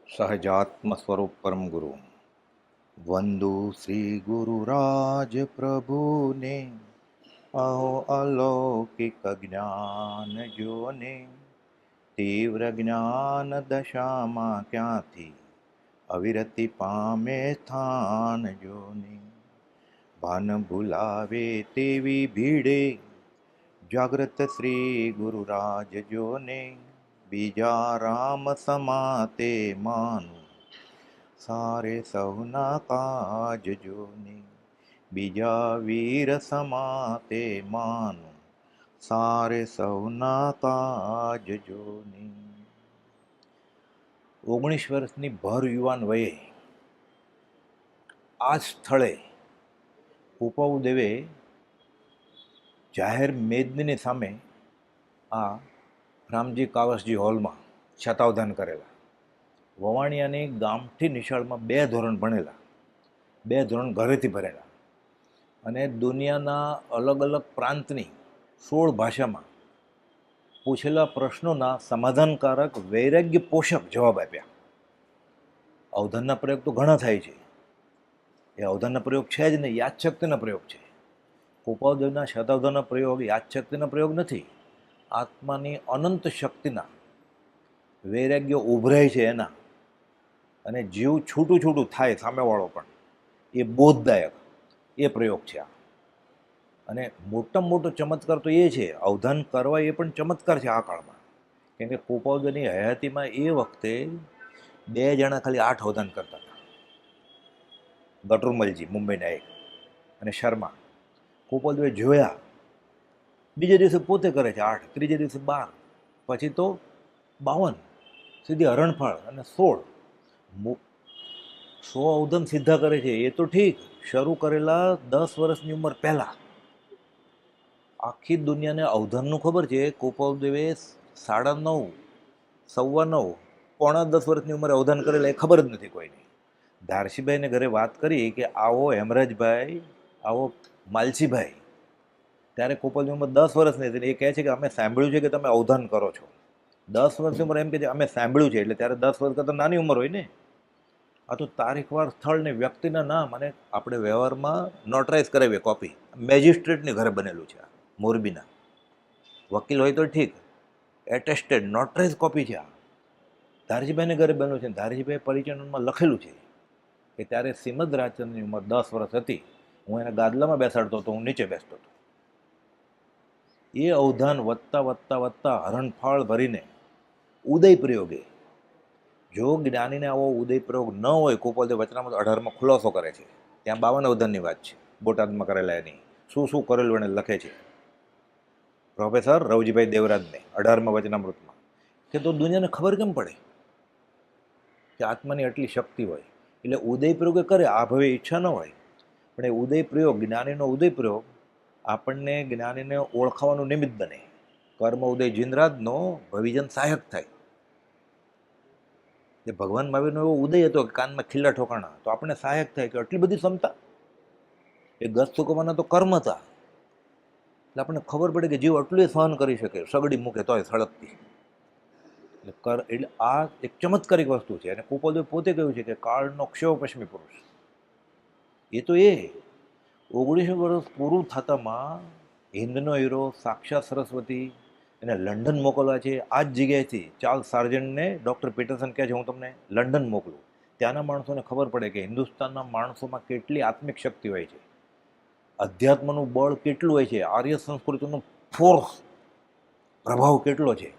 સહજાત્મ સ્વરૂપ પરમ ગુરુ વંદુ શ્રી ગુરુરાજ પ્રભુને અહો અલૌકિક જ્ઞાન જોને તીવ્ર જ્ઞાન દશામાં ક્યાંથી અવિરતિ પામે સ્થાન જોને ભાન ભૂલાવે તેવી ભીડે જાગ્રત શ્રી ગુરુરાજ જોને બીજા રામ સમાતે માનું સારે સૌના કાજ જોને બીજા વીર સમાતે માનું સારે સૌના કાજ જોને. 19 વર્ષની ભર યુવાન વયે આ સ્થળે કુપાઉદેવે જાહેર મેદનીની સામે આ રામજી કાવસજી હોલમાં શતાવધાન કરેલા. વવાણિયાની ગામઠી નિશાળમાં 2 ધોરણ ભણેલા, 2 ધોરણ ઘરેથી ભરેલા અને દુનિયાના અલગ અલગ પ્રાંતની 16 ભાષામાં પૂછેલા પ્રશ્નોના સમાધાનકારક વૈરાગ્ય પોષક જવાબ આપ્યા. અવધાનના પ્રયોગ તો ઘણા થાય છે, એ અવધાનના પ્રયોગ છે જ નહીં, યાદશક્તિના પ્રયોગ છે. કુપાઉદેવના શતાવધાનના પ્રયોગ યાદશક્તિના પ્રયોગ નથી, આત્માની અનંત શક્તિના વૈરાગ્ય ઉભરાય છે એના, અને જીવ છૂટું છૂટું થાય સામેવાળો પણ, એ બોધદાયક એ પ્રયોગ છે આ. અને મોટામાં મોટો ચમત્કાર તો એ છે, અવધાન કરવા એ પણ ચમત્કાર છે આ કાળમાં. કેમ કે કુપાઉદેવની હયાતીમાં એ વખતે 2 જણા ખાલી 8 અવધાન કરતા હતા. ગટુરમલજી મુંબઈના એક અને શર્મા. કુપાઉદેવે જોયા, બીજે દિવસે પોતે કરે છે 8, ત્રીજે દિવસે 12, પછી તો 52, સીધી હરણફાળ અને 16 અવધાન સીધા કરે છે. એ તો ઠીક, શરૂ કરેલા 10 વર્ષની ઉંમર પહેલાં. આખી દુનિયાને અવધાનનું ખબર છે. કુપાઉદેવે 9:30, 9:15, પોણા 10 વર્ષની ઉંમરે અવધાન કરેલા એ ખબર જ નથી કોઈને. ધારસીભાઈને ઘરે વાત કરી કે આવો હેમરાજભાઈ, આવો માલસીભાઈ, ત્યારે કુપાઉદેવની ઉંમર 10 વર્ષની હતી. એ કહે છે કે અમે સાંભળ્યું છે કે તમે અવધાન કરો છો. 10 વર્ષની ઉંમર એમ કે છે અમે સાંભળ્યું છે, એટલે ત્યારે 10 વર્ષ કરતાં નાની ઉંમર હોય ને. આ તો તારીખવાર, સ્થળ ને વ્યક્તિના નામ, અને આપણે વ્યવહારમાં નોટરાઇઝ કરાવીએ કોપી. મેજિસ્ટ્રેટની ઘરે બનેલું છે આ, મોરબીના. વકીલ હોય તો ઠીક, એટેસ્ટેડ નોટરાઇઝ કોપી છે આ. ધારજીભાઈને ઘરે બન્યું છે. ધારજીભાઈ પરિચયમાં લખેલું છે કે ત્યારે શ્રીમદ રાજચંદ્રની ઉંમર 10 વર્ષ હતી, હું એને ગાદલામાં બેસાડતો હતો, હું નીચે બેસતો હતો. એ અવધાન વધતા વધતા વધતા હરણફાળ ભરીને ઉદય પ્રયોગે, જો જ્ઞાનીને આવો ઉદય પ્રયોગ ન હોય, કુપાઉદેવ વચનામૃત 18માં ખુલાસો કરે છે. ત્યાં 52 અવધાનની વાત છે, બોટાદમાં કરેલા એની. શું શું કરેલું એને લખે છે પ્રોફેસર રવજીભાઈ દેવરાજને 18માં વચનામૃતમાં. કે તો દુનિયાને ખબર કેમ પડે કે આત્માની આટલી શક્તિ હોય? એટલે ઉદય પ્રયોગ કરે, આ ભવે ઈચ્છા ન હોય, પણ એ ઉદય પ્રયોગ, જ્ઞાનીનો ઉદય પ્રયોગ આપણને જ્ઞાનીને ઓળખાવાનું નિમિત્ત બને. કર્મ ઉદય જીનરાજનો ભવિજન સહાયક થાય. એ ભગવાન મહાવીરનો એવો ઉદય હતો કે કાનમાં ખીલ્લા ઠોકાણા, તો આપણને સહાયક થાય કે આટલી બધી ક્ષમતા. એ ગસ ચૂકવવાના તો કર્મ હતા, એટલે આપણને ખબર પડે કે જીવ આટલું સહન કરી શકે, સગડી મૂકે તોય સળગતી. એટલે આ એક ચમત્કારિક વસ્તુ છે. અને કુપાઉદેવ પોતે કહ્યું છે કે કાળનો ક્ષય પશ્ચિમી પુરુષ. એ તો 19 વર્ષ પૂરું થતામાં હિન્દનો હીરો સાક્ષાત સરસ્વતી એને લંડન મોકલવા છે. આ જ જગ્યાએથી ચાર્લ્સ સાર્જન્ટને ડૉક્ટર પીટરસન કહે છે હું તમને લંડન મોકલું. ત્યાંના માણસોને ખબર પડે કે હિન્દુસ્તાનના માણસોમાં કેટલી આત્મિક શક્તિ હોય છે, અધ્યાત્મનું બળ કેટલું હોય છે, આર્ય સંસ્કૃતિનો ફોર્સ, પ્રભાવ કેટલો છે.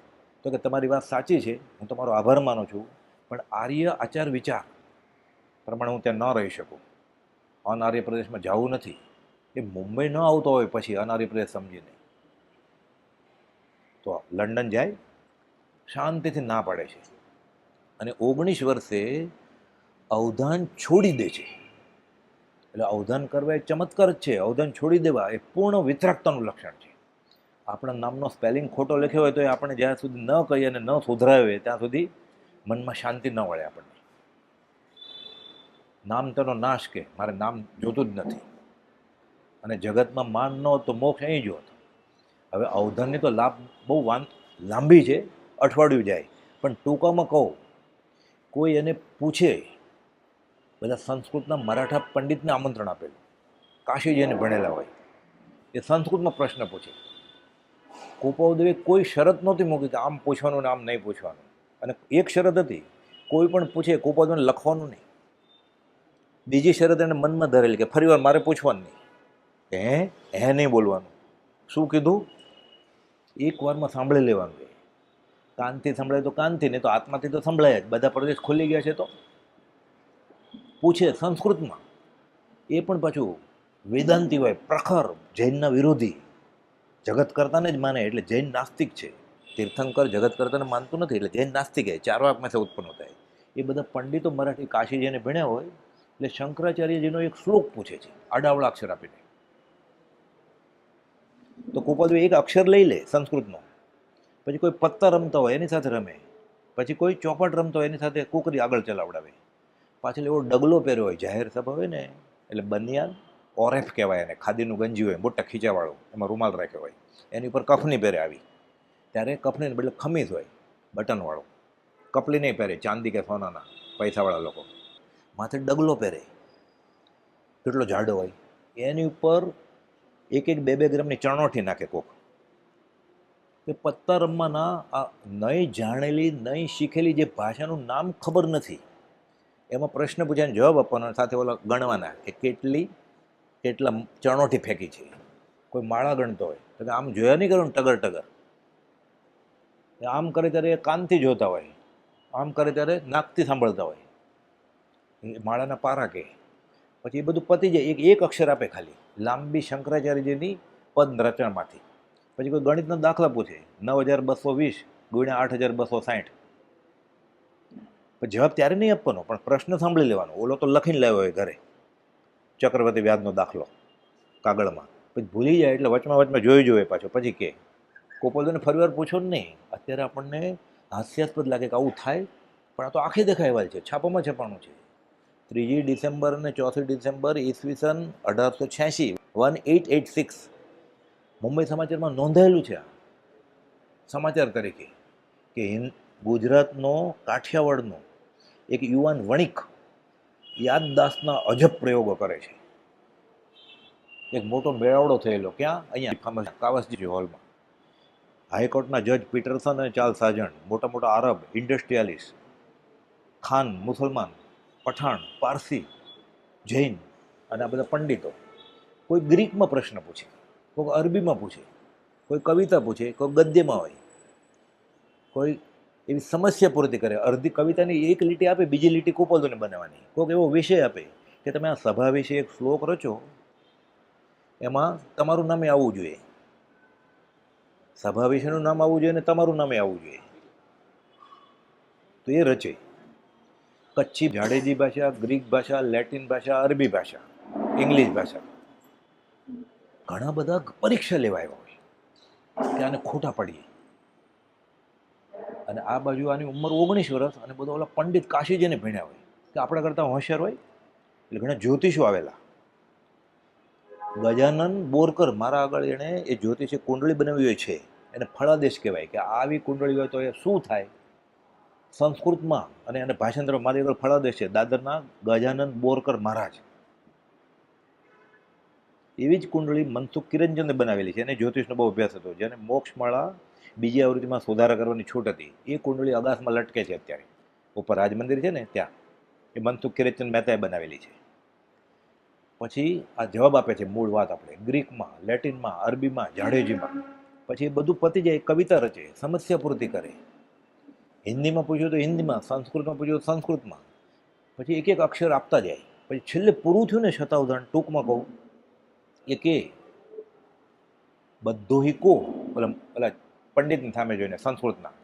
તો કે તમારી વાત સાચી છે, હું તમારો આભાર માનું છું, પણ આર્ય આચાર વિચાર પ્રમાણે હું ત્યાં ન રહી શકું. અનાર્ય પ્રદેશમાં જવું નથી. એ મુંબઈ ન આવતો હોય પછી અનાર્ય પ્રદેશ સમજીને, તો લંડન જાય, શાંતિથી ના પાડે છે. અને 19 વર્ષે અવધાન છોડી દે છે. એટલે અવધાન કરવા એ ચમત્કાર જ છે. અવધાન છોડી દેવા એ પૂર્ણ વિતરાગતાનું લક્ષણ છે. આપણા નામનો સ્પેલિંગ ખોટો લખ્યો હોય તો એ આપણે જ્યાં સુધી ન કહીએ અને ન સુધરાવે ત્યાં સુધી મનમાં શાંતિ ન વળે આપણને. નામ તેનો નાશ કે મારે નામ જોતું જ નથી. અને જગતમાં માન ન હોત તો મોક્ષ અહીં જ હોત. હવે અવધાનની તો લાભ બહુ લાંબી છે, અઠવાડિયું જાય, પણ ટૂંકામાં કહું, કોઈ એને પૂછે, બધા સંસ્કૃતના મરાઠા પંડિતને આમંત્રણ આપેલું, કાશી જેને ભણેલા હોય એ સંસ્કૃતમાં પ્રશ્ન પૂછે. કુપાવદેવે કોઈ શરત નહોતી મૂકી કે આમ પૂછવાનું ને આમ નહીં પૂછવાનું. અને એક શરત હતી, કોઈ પણ પૂછે કુપાવદેવને લખવાનું નહીં. બીજી શરત એને મનમાં ધરેલી કે ફરીવાર મારે પૂછવાનું નહીં, હે નહીં બોલવાનું. શું કીધું? એક વારમાં સાંભળી લેવાનું. કાનથી સંભળાય તો કાનથી, નહીં તો આત્માથી તો સંભળાય જ. બધા પ્રદેશ ખુલી ગયા છે તો પૂછે સંસ્કૃતમાં. એ પણ પાછું વેદાંતી હોય, પ્રખર, જૈનના વિરોધી, જગત કરતાને જ માને, એટલે જૈન નાસ્તિક છે. તીર્થંકર જગત કરતાને માનતું નથી, એટલે જૈન નાસ્તિક है, ચાર વાકમાં से ઉત્પન્ન होता है. એ બધા પંડિતો મરાઠી કાશી જેને ભણ્યા હોય એટલે શંકરાચાર્યજીનો એક શ્લોક પૂછે છે આડાવડા અક્ષર આપીને. તો કુપાલદેવ એક અક્ષર લઈ લે સંસ્કૃતનો, પછી કોઈ પત્તા રમતા હોય એની સાથે રમે, પછી કોઈ ચોપટ રમતો હોય એની સાથે કુકરી આગળ ચલાવડાવે. પાછળ એવો ડગલો પહેર્યો હોય, જાહેર સભા હોય ને એટલે બનિયાન ઓરેફ કહેવાય એને, ખાદીનું ગંજી હોય મોટા ખીચાવાળું, એમાં રૂમાલ રાખ્યો હોય, એની ઉપર કફની પહેરે આવી. ત્યારે કફની બદલે ખમીસ હોય બટનવાળું, કપલી નહીં પહેરે ચાંદી કે સોનાના પૈસાવાળા લોકો. માથે ડગલો પહેરે, કેટલો જાડો હોય, એની ઉપર એક એક 2-2 ગ્રામની ચણોઠી નાખે કોક. કે પત્તા રમવાના આ નહીં જાણેલી નહીં શીખેલી જે ભાષાનું નામ ખબર નથી, એમાં પ્રશ્ન પૂછાને જવાબ આપવાનો, સાથે ઓલા ગણવાના કે કેટલા ચણોઠી ફેંકી છે. કોઈ માળા ગણતો હોય તો કે આમ જોયા નહીં કરવાનું ટગર ટગર, આમ કરે ત્યારે એ કાનથી જોતા હોય, આમ કરે ત્યારે નાકથી સાંભળતા હોય, એ માળાના પારા કે. પછી એ બધું પતી જાય, એક અક્ષર આપે ખાલી લાંબી શંકરાચાર્યજીની પદ રચનામાંથી. પછી કોઈ ગણિતના દાખલા પૂછે, 9220 ગુણ્યા 8260. જવાબ ત્યારે નહીં આપવાનો, પણ પ્રશ્ન સાંભળી લેવાનો. ઓલો તો લખીને લાવ્યો હોય ઘરે ચક્રવર્તી વ્યાજનો દાખલો કાગળમાં, પછી ભૂલી જાય એટલે વચમાં જોઈ જોઈએ પાછો. પછી કે કુપાલદેવને ફરીવાર પૂછો ને નહીં. અત્યારે આપણને હાસ્યાસ્પદ લાગે કે આવું થાય, પણ આ તો આંખે દેખાયેલ છે, છાપામાં છપાણું છે. 3 ડિસેમ્બર અને 4 ડિસેમ્બર ઈસવીસન 1886 1886 મુંબઈ સમાચારમાં નોંધાયેલું છે આ સમાચાર તરીકે કે ગુજરાતનો કાઠિયાવાડનો એક યુવાન વણિક યાદદાસ્તના અજબ પ્રયોગો કરે છે. એક મોટો મેળાવડો થયેલો, ક્યાં? અહીંયા કાવસજી હોલમાં. હાઈકોર્ટના જજ પીટરસન અને ચાર્લ્સ સાજન્ટ, મોટા મોટા આરબ ઇન્ડસ્ટ્રીયાલિસ્ટ, ખાન, મુસલમાન, પઠાણ, પારસી, જૈન અને આ બધા પંડિતો. કોઈ ગ્રીકમાં પ્રશ્ન પૂછે, કોઈ અરબીમાં પૂછે, કોઈ કવિતા પૂછે, કોઈ ગદ્યમાં હોય, કોઈ એવી સમસ્યા પૂર્તિ કરે. અડધી કવિતાની એક લીટી આપે, બીજી લીટી કુપાલદેવને બનાવવાની. કોઈક એવો વિષય આપે કે તમે આ સભા વિશે એક શ્લોક રચો, એમાં તમારું નામે આવવું જોઈએ, સભા વિશેનું નામ આવવું જોઈએ ને તમારું નામે આવવું જોઈએ. તો એ રચે. કચ્છી, જાડેજી ભાષા, ગ્રીક ભાષા, લેટિન ભાષા, અરબી ભાષા, ઇંગ્લિશ ભાષા, ઘણા બધા પરીક્ષા લેવા આવ્યા હોય કે આને ખોટા પડીએ. અને આ બાજુ આની ઉંમર 19 વર્ષ, અને બધા ઓલા પંડિત કાશીજીને ભણ્યા હોય કે આપણા કરતાં હોશિયાર હોય, એટલે ઘણા જ્યોતિષો આવેલા. ગજાનન બોરકર મારા આગળ એણે એ જ્યોતિષે કુંડળી બનાવી હોય છે, એને ફળાદેશ કહેવાય કે આવી કુંડળી હોય તો એ શું થાય સંસ્કૃતમાં, અને એને ભાષાંતર મારી આગળ ફળાદેશ છે દાદરના ગજાનન બોરકર મહારાજ. એવી જ કુંડળી મનસુખ કિરણચંદે બનાવેલી છે, એને જ્યોતિષનો બહુ અભ્યાસ હતો, જેને મોક્ષમાળા બીજી આવૃત્તિમાં સુધારા કરવાની છૂટ હતી. એ કુંડળી અગાસમાં લટકે છે અત્યારે ઉપર રાજ મંદિર છે ને ત્યાં, એ મનસુખ કિરણચંદ મહેતાએ બનાવેલી છે. પછી આ જવાબ આપે છે મૂળ વાત આપણે ગ્રીકમાં, લેટિનમાં, અરબીમાં, જાડેજીમાં. પછી એ બધું પતી જાય, કવિતા રચે, સમસ્યા પૂર્તિ કરે. હિન્દીમાં પૂછ્યું તો હિન્દીમાં, સંસ્કૃતમાં પૂછ્યું તો સંસ્કૃતમાં. પછી એક એક અક્ષર આપતા જાય. પછી છેલ્લે પૂરું થયું ને શતાવધાન, ટૂંકમાં કહું એ કે બધો હી કો, પેલા પંડિતની સામે જોઈને સંસ્કૃતના,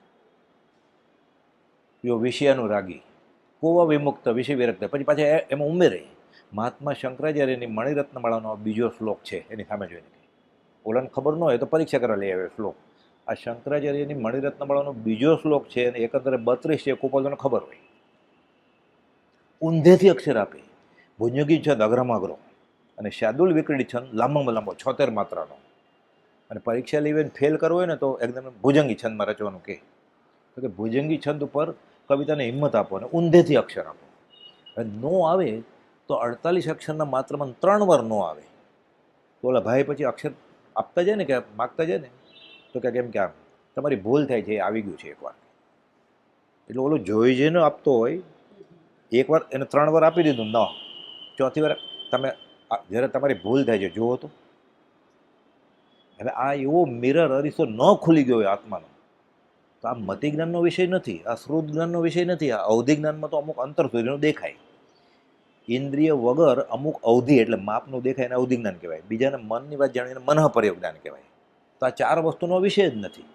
યો વિષયાનું રાગી, કોવા વિમુક્ત વિષય વિરક્ત. પછી પાછા એમાં ઉમેરે મહાત્મા શંકરાચાર્યની મણિરત્નમાળાનો બીજો શ્લોક છે, એની સામે જોઈને. ઓલાને ખબર ન હોય તો પરીક્ષા કરવા લઈ આવે શ્લોક. આ શંકરાચાર્યની મણિરત્નમાળાનો બીજો શ્લોક છે, અને એકંદરે 32 છે, કુપાલદેવને ખબર હોય. ઊંધેથી અક્ષર આપે, ભુજંગી છંદ અગ્રમાગ્રો, અને શાર્દુલ વિક્રડી છંદ લાંબામાં લાંબો 76 માત્રાનો. અને પરીક્ષા લેવીને ફેલ કરવો હોય ને તો એકદમ ભુજંગી છંદમાં રચવાનું કે ભુજંગી છંદ ઉપર કવિતાને હિંમત આપો અને ઊંધેથી અક્ષર આપો. હવે નો આવે તો 48 અક્ષરના માત્રમાં 3 વાર નો આવે તો ઓલા ભાઈ પછી અક્ષર આપતા જાય ને કે માગતા જાય ને તો કે કેમ કે આમ તમારી ભૂલ થાય છે, એ આવી ગયું છે એકવાર. એટલે ઓલો જોઈ જઈને આપતો હોય, એકવાર એને 3 વાર આપી દીધું, ન ચોથી વાર તમે જ્યારે તમારી ભૂલ થાય છે જુઓ તો. હવે આ એવો મિરર અરીસો ન ખુલી ગયો હોય આત્માનો, તો આ મતિ જ્ઞાનનો વિષય નથી, આ શ્રુત જ્ઞાનનો વિષય નથી. આ અવધિ જ્ઞાનમાં તો અમુક અંતર સુધીનું દેખાય. ઇન્દ્રિય વગર અમુક અવધિ એટલે માપનું દેખાય એને અવધિ જ્ઞાન કહેવાય. બીજાને મનની વાત જાણીને મનઃપર્ય જ્ઞાન કહેવાય. તો આ 4 વસ્તુનો વિષય જ નથી.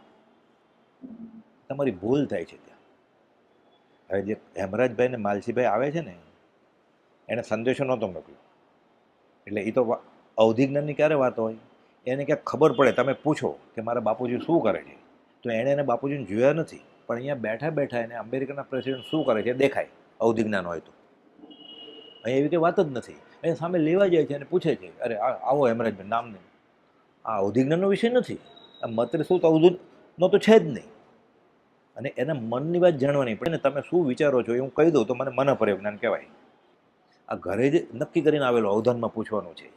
તમારી ભૂલ થાય છે ત્યાં. હવે જે હેમરાજભાઈ ને માલસીભાઈ આવે છે ને, એને સંદેશો નહોતો મોકલ્યો. એટલે એ તો અવધિ જ્ઞાનની ક્યારે વાત હોય, એને ક્યાંક ખબર પડે, તમે પૂછો કે મારા બાપુજી શું કરે છે, તો એણે એને બાપુજીને જોયા નથી, પણ અહીંયા બેઠા બેઠા એને અમેરિકાના પ્રેસિડેન્ટ શું કરે છે દેખાય, અવધિ જ્ઞાન હોય તો. અહીંયા એવી કંઈ વાત જ નથી. અહીંયા સામે લેવા જાય છે અને પૂછે છે, અરે આવો હેમરાજભાઈ, નામ નહીં. આ અવધિ જ્ઞાનનો વિષય નથી. આ મત્ર શું અવધિનો તો છે જ નહીં. અને એના મનની વાત જાણવાની પડે ને, તમે શું વિચારો છો એ હું કહી દઉં તો મને મનઃપર્ય જ્ઞાન કહેવાય. આ ઘરે જ નક્કી કરીને આવેલો અવધાનમાં પૂછવાનું છે.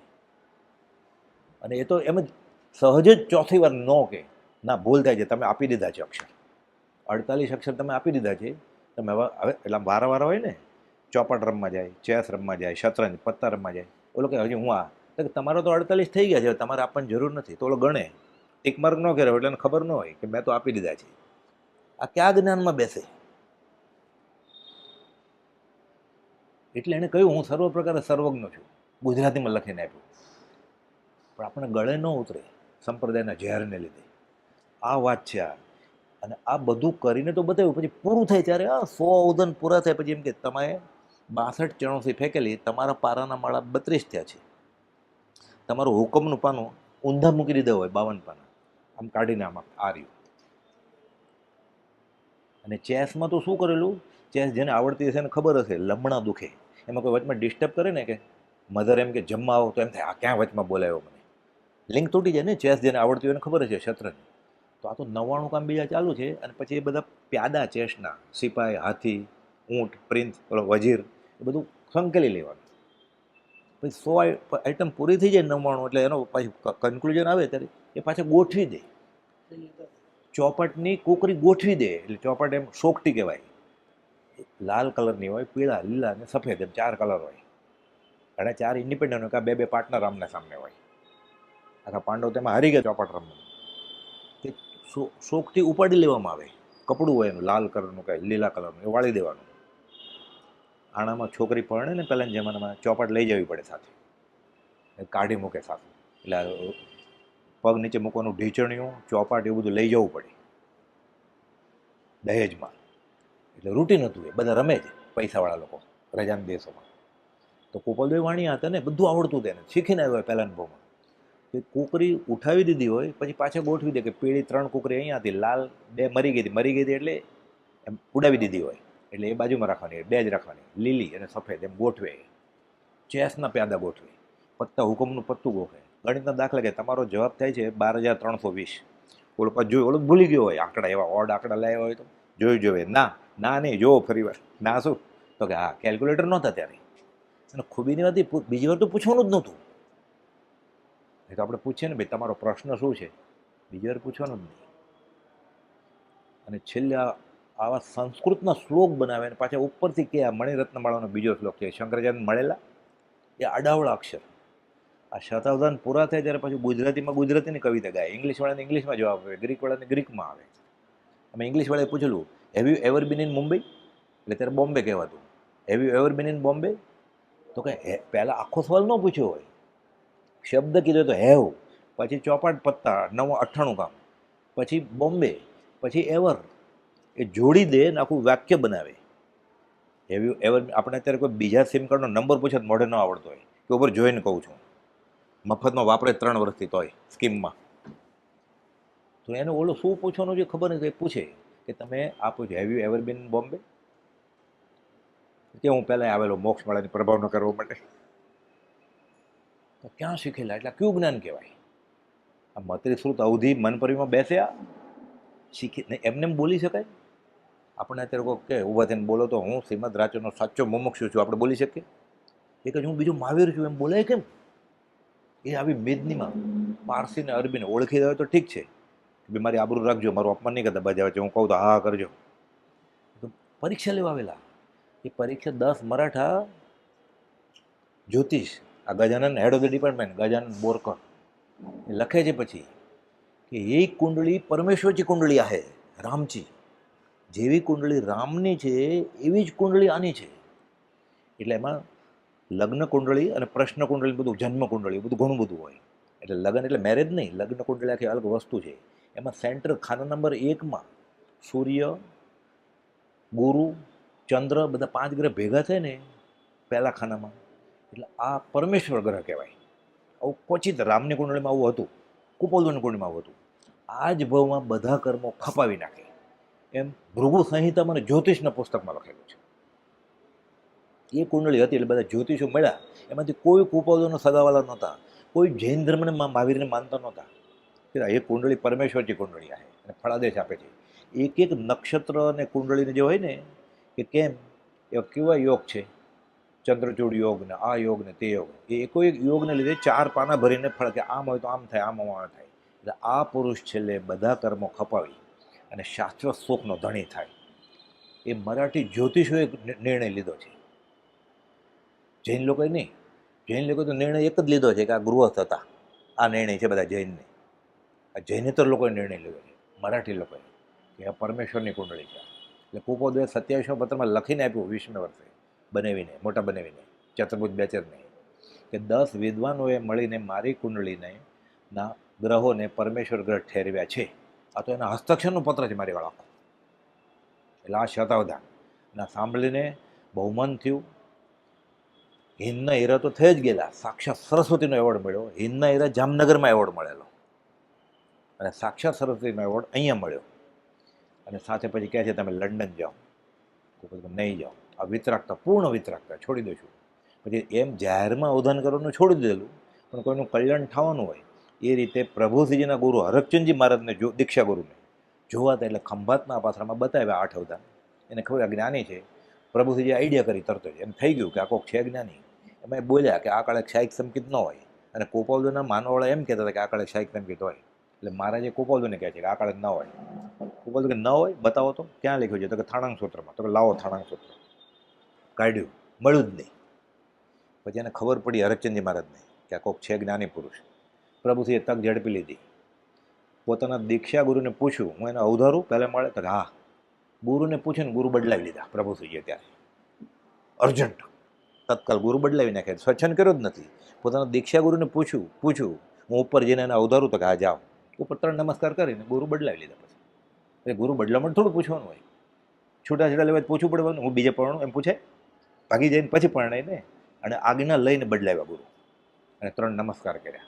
અને એ તો એમ જ સહજ જ ચોથી વાર નો કે ના ભૂલ થાય છે, તમે આપી દીધા છે અક્ષર. 48 અક્ષર તમે આપી દીધા છે. તમે હવે એટલે વારા હોય ને, ચોપટ રમવા જાય, ચેસ રમવા જાય, શતરંજ પત્તા રમવા જાય, ઓલો કે હજી હું તમારો તો 48 થઈ ગયા છે, તમારે આપવાની જરૂર નથી. તો ઓલો ગણે એક માર્ક ન કર્યો એટલે એને ખબર ન હોય કે મેં તો આપી દીધા છે. આ ક્યાં જ્ઞાનમાં બેસે? એટલે એણે કહ્યું હું સર્વ પ્રકારે સર્વજ્ઞ છું, ગુજરાતીમાં લખીને આપ્યું. પણ આપણે ગળે ન ઉતરે સંપ્રદાયના ઝેરને લીધે. આ વાત છે આ. અને આ બધું કરીને તો બતાવ્યું, પછી પૂરું થાય ત્યારે 100 અવધાન પૂરા થાય પછી એમ કે તમે 62 ચણોથી ફેંકેલી, તમારા પારાના માળા 32 થયા છે. તમારું હુકમનું પાનું ઊંધા મૂકી દીધા હોય 52 પાના, આમ કાઢીને આમાં આ રહ્યું. અને ચેસમાં તો શું કરેલું, ચેસ જેને આવડતી હશે એને ખબર હશે, લમણા દુખે. એમાં કોઈ વચમાં ડિસ્ટર્બ કરે ને, કે મધર એમ કે જમવા આવો, તો એમ થાય આ ક્યાં વચમાં બોલાવ્યો મને, લિંક તૂટી જાય ને. ચેસ જેને આવડતી હોય એને ખબર હશે, શતરંજ. તો આ તો 99 કામ બીજા ચાલુ છે. અને પછી એ બધા પ્યાદા ચેસના, સિપાઈ, હાથી, ઊંટ, પ્રિન્સ, ઓલો વજીર, એ બધું સંકેલી લેવાનું. પછી 100 આઈટમ પૂરી થઈ જાય 99, એટલે એનો પાછી કન્ક્લુઝન આવે ત્યારે એ પાછા ગોઠવી દે. ચોપટની કોકરી ગોઠવી દે. એટલે ચોપટ એમ સોકટી કહેવાય. લાલ કલરની હોય, પીળા, લીલા અને સફેદ, એમ 4 કલર હોય. અને 4 ઇન્ડિપેન્ડન્ટ હોય, કે બે પાર્ટનર આમને સામને હોય. આખા પાંડવ તેમાં હારી ગયા ચોપટ રમવા. તે શોખથી ઉપાડી લેવામાં આવે. કપડું હોય એનું લાલ કલરનું, કાંઈ લીલા કલરનું, એ વાળી દેવાનું. આણામાં છોકરી પરણે ને પહેલાંના જમાનામાં ચોપટ લઈ જવી પડે સાથે, કાઢી મૂકે સાથે. એટલે પગ નીચે મૂકવાનું ઢીચણિયું, ચોપાટ, એવું બધું લઈ જવું પડે દહેજમાં. એટલે રૂટીન હતું. એ બધા રમે જ પૈસાવાળા લોકો રજાના દેશોમાં. તો ગોપાલભાઈ વાણિયા હતા ને, બધું આવડતું તેને, શીખીને આવ્યો પહેલા અનુભવમાં. તો કુકરી ઉઠાવી દીધી હોય પછી પાછા ગોઠવી દે, કે પીળી 3 કુકરી અહીંયા હતી, લાલ 2 મરી ગઈ હતી એટલે એમ ઉડાવી દીધી હોય, એટલે એ બાજુમાં રાખવાની, 2 જ રાખવાની, લીલી અને સફેદ એમ ગોઠવે. ચેસના પ્યાદા ગોઠવે, પત્તા હુકમનું પત્તું ગોઠવે. ગણિતના દાખલા કે તમારો જવાબ થાય છે 12,320. ઓલો પાછું જોયું, ઓલો ભૂલી ગયો હોય આંકડા, એવા ઓડ આંકડા લાવ્યા હોય તો જોવે, ના નહીં જોવો ફરી વાર. ના શું? તો કે હા, કેલ્ક્યુલેટર નહોતા ત્યારે. અને ખૂબીની વાત બીજી વાર તો પૂછવાનું જ નહોતું. એ તો આપણે પૂછીએ ને, ભાઈ તમારો પ્રશ્ન શું છે, બીજી વાર પૂછવાનું જ નહીં. અને છેલ્લે આવા સંસ્કૃતના શ્લોક બનાવે અને પાછા ઉપરથી કે આ મણિરત્નમાળાનો બીજો શ્લોક છે, શંકરાચાર્ય મળેલા, એ આડાવળા અક્ષર. આ શતાવધાન પૂરા થાય ત્યારે પાછું ગુજરાતીમાં ગુજરાતીની કવિતા ગાય, ઇંગ્લિશવાળાને ઇંગ્લિશમાં જવાબ આવે, ગ્રીકવાળાને ગ્રીકમાં આવે. અમે ઇંગ્લિશવાળાએ પૂછેલું, have you ever been in Mumbai? એટલે ત્યારે બોમ્બે કહેવાતું. Have you ever been in Bombay? તો કે પહેલાં આખો સવાલ ન પૂછ્યો હોય, શબ્દ કીધો તો હેવ, પછી ચોપાટ પત્તા 98 કામ, પછી બોમ્બે, પછી એવર, એ જોડી દે ને આખું વાક્ય બનાવે. Have you ever? આપણે અત્યારે કોઈ બીજા સિમ કાર્ડનો નંબર પૂછે તો મોઢે ન આવડતો હોય, કે ઉપર જોઈને કહું છું, મફતમાં વાપરે 3 વર્ષથી તોય સ્કીમમાં. તો એને ઓલો શું પૂછવાનું છે ખબર નથી, એ પૂછે કે તમે આ પૂછો, હેવ યુ એવર બીન બોમ્બે? કે હું પહેલાં આવેલો મોક્ષમાળાની પ્રભાવ ન કરવા માટે. તો ક્યાં શીખેલા? એટલે કયું જ્ઞાન કહેવાય? આ મત્રી શ્રુત અવધિ મન પરિમાં બેસ્યા, શીખી એમને બોલી શકાય? આપણે અત્યારે કોઈ કે ઊભા થઈને બોલો તો હું શ્રીમદ રાજચંદ્રનો સાચો મુમુક્ષુ છું, આપણે બોલી શકીએ? એક જ હું બીજું મહાવીર છું એમ બોલાય કેમ? એ આવી મેદનીમાં પારસી ને અરબીને ઓળખી દે તો ઠીક છે કે મારી આબરૂ રાખજો, મારું અપમાન નહીં કરતા બજાવે છે, હું કહું તો હા કરજો. તો પરીક્ષા લેવા આવેલા, એ પરીક્ષા 10 મરાઠા જ્યોતિષ, આ Gajanan head of the department Gajanan Borkar એ લખે છે પછી કે એ કુંડળી પરમેશ્વરची કુંડળી आहे, રામची. જેવી કુંડળી રામની છે એવી જ કુંડળી આની છે. એટલે એમાં લગ્ન કુંડળી અને પ્રશ્ન કુંડળી બધું, જન્મ કુંડળી બધું ઘણું બધું હોય. એટલે લગ્ન એટલે મેરેજ નહીં, લગ્ન કુંડળી આખી અલગ વસ્તુ છે. એમાં સેન્ટર ખાના નંબર 1માં સૂર્ય, ગુરુ, ચંદ્ર બધા 5 ગ્રહ ભેગા થાય ને પહેલા ખાનામાં, એટલે આ પરમેશ્વર ગ્રહ કહેવાય. આવું ક્વચિત રામની કુંડળીમાં આવું હતું, કુપોલની કુંડળીમાં આવું હતું. આ જ ભાવમાં બધા કર્મો ખપાવી નાખે એમ ભૃગુ સંહિતામાં અને જ્યોતિષના પુસ્તકમાં લખેલું છે. એ કુંડળી હતી એટલે બધા જ્યોતિષો મળ્યા, એમાંથી કોઈ કુપોલનો સગાવાલા નહોતા, કોઈ જૈન ધર્મને મહાવીરને માનતા નહોતા. એ કુંડળી પરમેશ્વરજી કુંડળી आहे અને ફળાદેશ આપે છે. એક એક નક્ષત્ર અને કુંડળીને જે હોય ને કે કેમ એ કેવા યોગ છે, ચંદ્રચૂડ યોગ ને આ યોગ ને તે યોગ, એ એકો એક યોગને લીધે 4 પાના ભરીને ફળ કે આમ હોય તો આમ થાય, આમ થાય. એટલે આ પુરુષ છેલ્લે બધા કર્મો ખપાવી અને શાશ્વત સુખનો ધણી થાય. એ મરાઠી જ્યોતિષોએ નિર્ણય લીધો છે, જૈન લોકોએ નહીં. જૈન લોકોએ તો નિર્ણય એક જ લીધો છે કે આ ગૃહસ્થ હતા, આ નિર્ણય છે બધા જૈનને. આ જૈનેતર લોકોએ નિર્ણય લીધો છે, મરાઠી લોકોએ, કે આ પરમેશ્વરની કુંડળી છે. એટલે કુપોદે 27મા પત્રમાં લખીને આપ્યું 20મે વર્ષે બનાવીને, મોટા બનાવીને, ચતુર્ભુજ બેચરને, કે 10 વિદ્વાનોએ મળીને મારી કુંડળીને ના ગ્રહોને પરમેશ્વર ગ્રહ ઠેરવ્યા છે. આ તો એના હસ્તક્ષરનું પત્ર છે મારી વાળા. એટલે આ શતાવધાન ના સાંભળીને બહુમાન થયું. હિંદના હીરા તો થઈ જ ગયેલા, સાક્ષાત સરસ્વતીનો એવોર્ડ મળ્યો. હિંદના હીરા જામનગરમાં એવોર્ડ મળેલો અને સાક્ષાત સરસ્વતીનો એવોર્ડ અહીંયા મળ્યો. અને સાથે પછી કહે છે તમે લંડન જાઓ, નહીં જાઓ. આ વિતરાગતા, પૂર્ણ વિતરાગતા, છોડી દઈશું. પછી એમ જાહેરમાં અવધાન કરવાનું છોડી દીધેલું, પણ કોઈનું કલ્યાણ થવાનું હોય એ રીતે પ્રભુશ્રીજીના ગુરુ હરકચંદજી મહારાજને દીક્ષા ગુરુને જોવાતા, એટલે ખંભાતના પાથરામાં બતાવ્યા 8 અવધાન. એને ખબર જ્ઞાની છે. પ્રભુશ્રીજી આઈડિયા કરી તરત જ એમ થઈ ગયું કે આ કોક છે જ્ઞાની. એમાં બોલ્યા કે આ કાળે શાહિક સંકિત ન હોય, અને કોપાલદોના માનવાવાળા એમ કહેતા હતા કે આ કાળે શાહિક સંકિત હોય. એટલે મહારાજે કોપાલદોને કહે છે કે આ કાળે ન હોય. કોપાલદો કે ન હોય, બતાવો તો ક્યાં લખ્યું છે? તો કે થાણાંગ સૂત્રમાં. તો કે લાવો થાણાંગ સૂત્ર. કાઢ્યું, મળ્યું જ નહીં. પછી એને ખબર પડી હરકચંદજી મહારાજને કે આ કોક છે જ્ઞાની પુરુષ. પ્રભુશ્રીએ તક ઝડપી લીધી. પોતાના દીક્ષા ગુરુને પૂછ્યું, હું એને અવધારું પહેલાં મળે? તો હા. ગુરુને પૂછીને ગુરુ બદલાવી લીધા પ્રભુશ્રીએ. ત્યારે અર્જન્ટ તત્કાલ ગુરુ બદલાવી નાખે. સ્વચ્છંદ કર્યો જ નથી. પોતાના દીક્ષા ગુરુને પૂછ્યું હું ઉપર જઈને એને અવધારું? તો કે હા જાઓ. ઉપર 3 નમસ્કાર કરીને ગુરુ બદલાવી લીધા. પછી ગુરુ બદલામાં થોડું પૂછવાનું હોય, છૂટાછેડા લેવા પૂછવું પડવાનું. હું બીજે પરણું એમ પૂછે? ભાગી જઈને પછી પરણાઈને અને આજ્ઞા લઈને બદલાવ્યા ગુરુ, અને 3 નમસ્કાર કર્યા.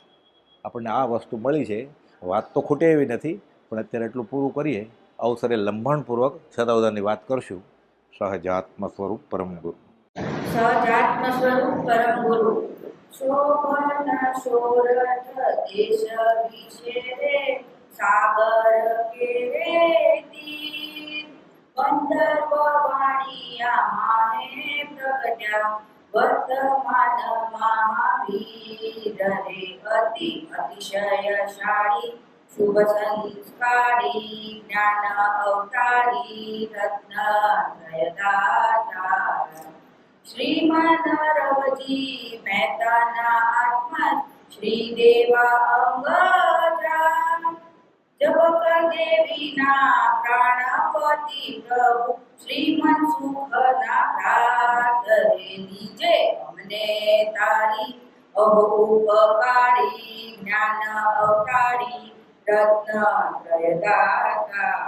આપણને આ વસ્તુ મળી છે. વાત તો ખૂટે એવી નથી, પણ અત્યારે એટલું પૂરું કરીએ. અવસરે લંબાણપૂર્વક શતાવધાનની વાત કરશું. સહજાત્મ સ્વરૂપ પરમ ગુરુ. સહજાત્મ સ્વરૂપ પરમ ગુરુ શોભન શોરઠ દેશ વિશે સાગર કેરે તીર ગંધર્વ વાણિયા માહે પ્રગટ્યા વર્તમાન મહાવીર રે અતિ અતિશયશાળી શુભ સંસ્કારી જ્ઞાન અવતારી રત્ન દયદાતા શ્રીમદ રવજી મહેતાના આત્મા શ્રી દેવા અંગરા જબક દેવીના પ્રાણપતિ પ્રભુ શ્રીમન સુખના પ્રાત રે લીજે અમને તારી અહો ઉપકારી જ્ઞાન અવતારી રત્ન ત્રયદાતા.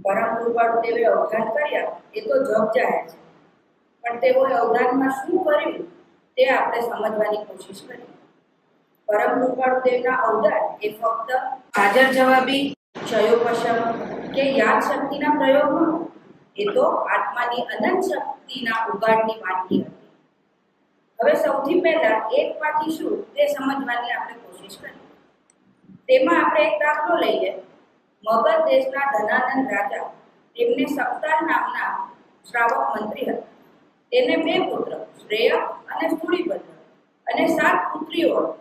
પરમ કૃપાળુ દેવે અવધાન કર્યા એ તો જગ જાહેર છે, પણ તેઓએ અવધાનમાં શું કર્યું તે આપણે સમજવાની કોશિશ કરીએ. પરમ કૃપાળુ દેવના અવધાન એ ફક્ત હાજર જવાબી, ક્ષયોપશમ કે યાદ શક્તિના પ્રયોગ ન, એ તો આત્માની અનંત શક્તિના ઉગાડની વાનગી હતી. હવે સૌથી પહેલા એક પાઠી શું તે સમજવાની આપણે કોશિશ કરીએ. તેમાં આપણે એક દાખલો લઈએ. મગધ દેશના ધનાનંદ રાજા તેમને સપ્તાહ નામના શ્રાવક મંત્રી હતા. તેને 2 પુત્ર શ્રેયક અને સ્થૂળીભદ્ર અને 7 પુત્રીઓ હતી.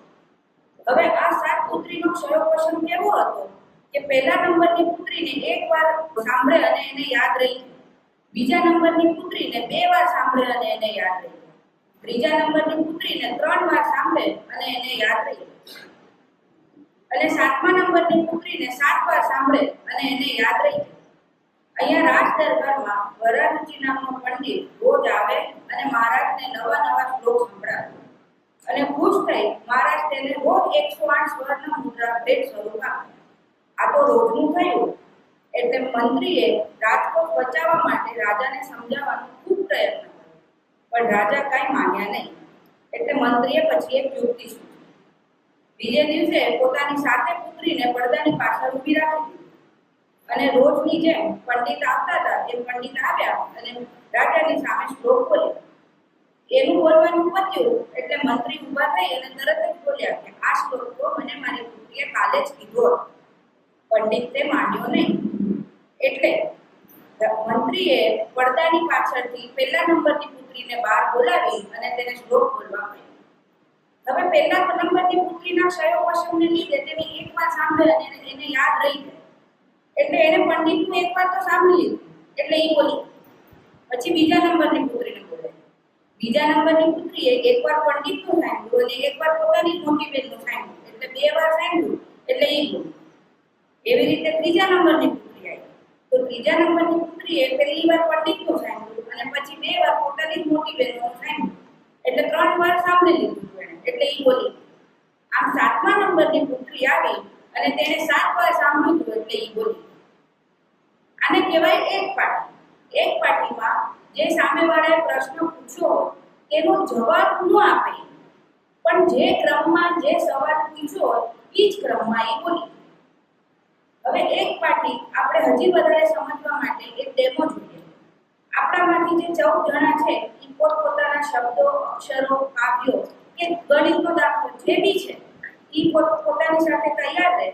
હવે આ 7 પુત્રીનો ક્ષયોપશમ કેવો હતો કે પહેલા નંબરની પુત્રીને એકવાર સાંભળે અને એને યાદ રહી જાય. બીજા નંબરની પુત્રીને 2 વાર સાંભળે અને એને યાદ રહી જાય. ત્રીજા નંબરની પુત્રીને 3 વાર સાંભળે અને એને યાદ રહી જાય. અને 7મા નંબરની પુત્રીને 7 વાર સાંભળે અને એને યાદ રહી જાય. અહીંયા રાજ દરબારમાં વરારુચિ નામનો પંડિત રોજ આવે અને મહારાજને નવા શ્લોક સંભળાવે અને ખુશ થઈ મહારાજ તેને રોજ 108 સ્વર્ણ મુદ્રા ભેટ સ્વરૂપ આપે. આ તો રોજનું થયું. એટલે મંત્રીએ રાજકોટ બચાવવા માટે રાજાને સમજાવવાનો ખૂબ પ્રયત્ન કર્યો, પણ રાજા કાંઈ માન્યા નહીં. એટલે મંત્રીએ પછી એક યુક્તિ સૂચવી. બીજે દિવસે પોતાની 7 પુત્રીને પડદાની પાછળ ઊભી રાખી દીધી અને રોજની જેમ પંડિત આવતા હતા એ પંડિત આવ્યા અને રાજાની સામે શ્લોક બોલ્યા. એનું બોલવાનું પત્યું એટલે મંત્રી ઊભા થઈ અને તરત જ બોલ્યા કે આ શ્લોક તો મને મારી પુત્રીએ કાલે જ કીધો. પંડિતે માન્યો નહીં. એટલે મંત્રીએ પડદાની પાછળથી પહેલા નંબરની પુત્રીને બહાર બોલાવી અને તેને શ્લોક બોલવા કહ્યું. હવે પહેલા નંબરની પુત્રીના ક્ષયોપશમને લીધે તેને એકવાર સાંભળે અને એને યાદ રહી જાય. એટલે એને પંડિતનું એકવાર તો સાંભળી લીધું એટલે એ બોલી. પછી બીજા નંબરની પુત્રીને બોલાવી. બીજા નંબરની પુત્રીએ એકવાર પંડિતનું સાંભળ્યું અને એકવાર પોતાની મોટી બહેનનું સાંભળ્યું એટલે 2 વાર સાંભળ્યું એટલે એ બોલી. એવી રીતે ત્રીજા નંબરની પુત્રી આવી. તો ત્રીજા નંબરની પુત્રીએ પહેલી વાર પંડિતનું સાંભળ્યું અને પછી 2 વાર પોતાની મોટી બહેનનું સાંભળ્યું એટલે 3 વાર સાંભળી લીધું એને એટલે એ બોલી. આમ 7મા નંબરની પુત્રી આવી અને તેણે 7 વાર સાંભળ્યું એટલે એ બોલી. આને કહેવાય એક પાટી. એક પાટીમાં જે સામેવાળાએ પ્રશ્ન પૂછ્યો તેનો જવાબ ન આપે, પણ જે ક્રમમાં જે સવાલ પૂછ્યો એ જ ક્રમમાં એ બોલી. હવે એક પાટી આપણે હજી વધારે સમજવા માટે એક ડેમો જોઈએ. આપણામાંથી જે 14 જણા છે એ પોતપોતાના શબ્દો, અક્ષરો, કાવ્યો કે ગણિતનો દાખલો જે બી છે એ પોતાની સાથે તૈયાર રહે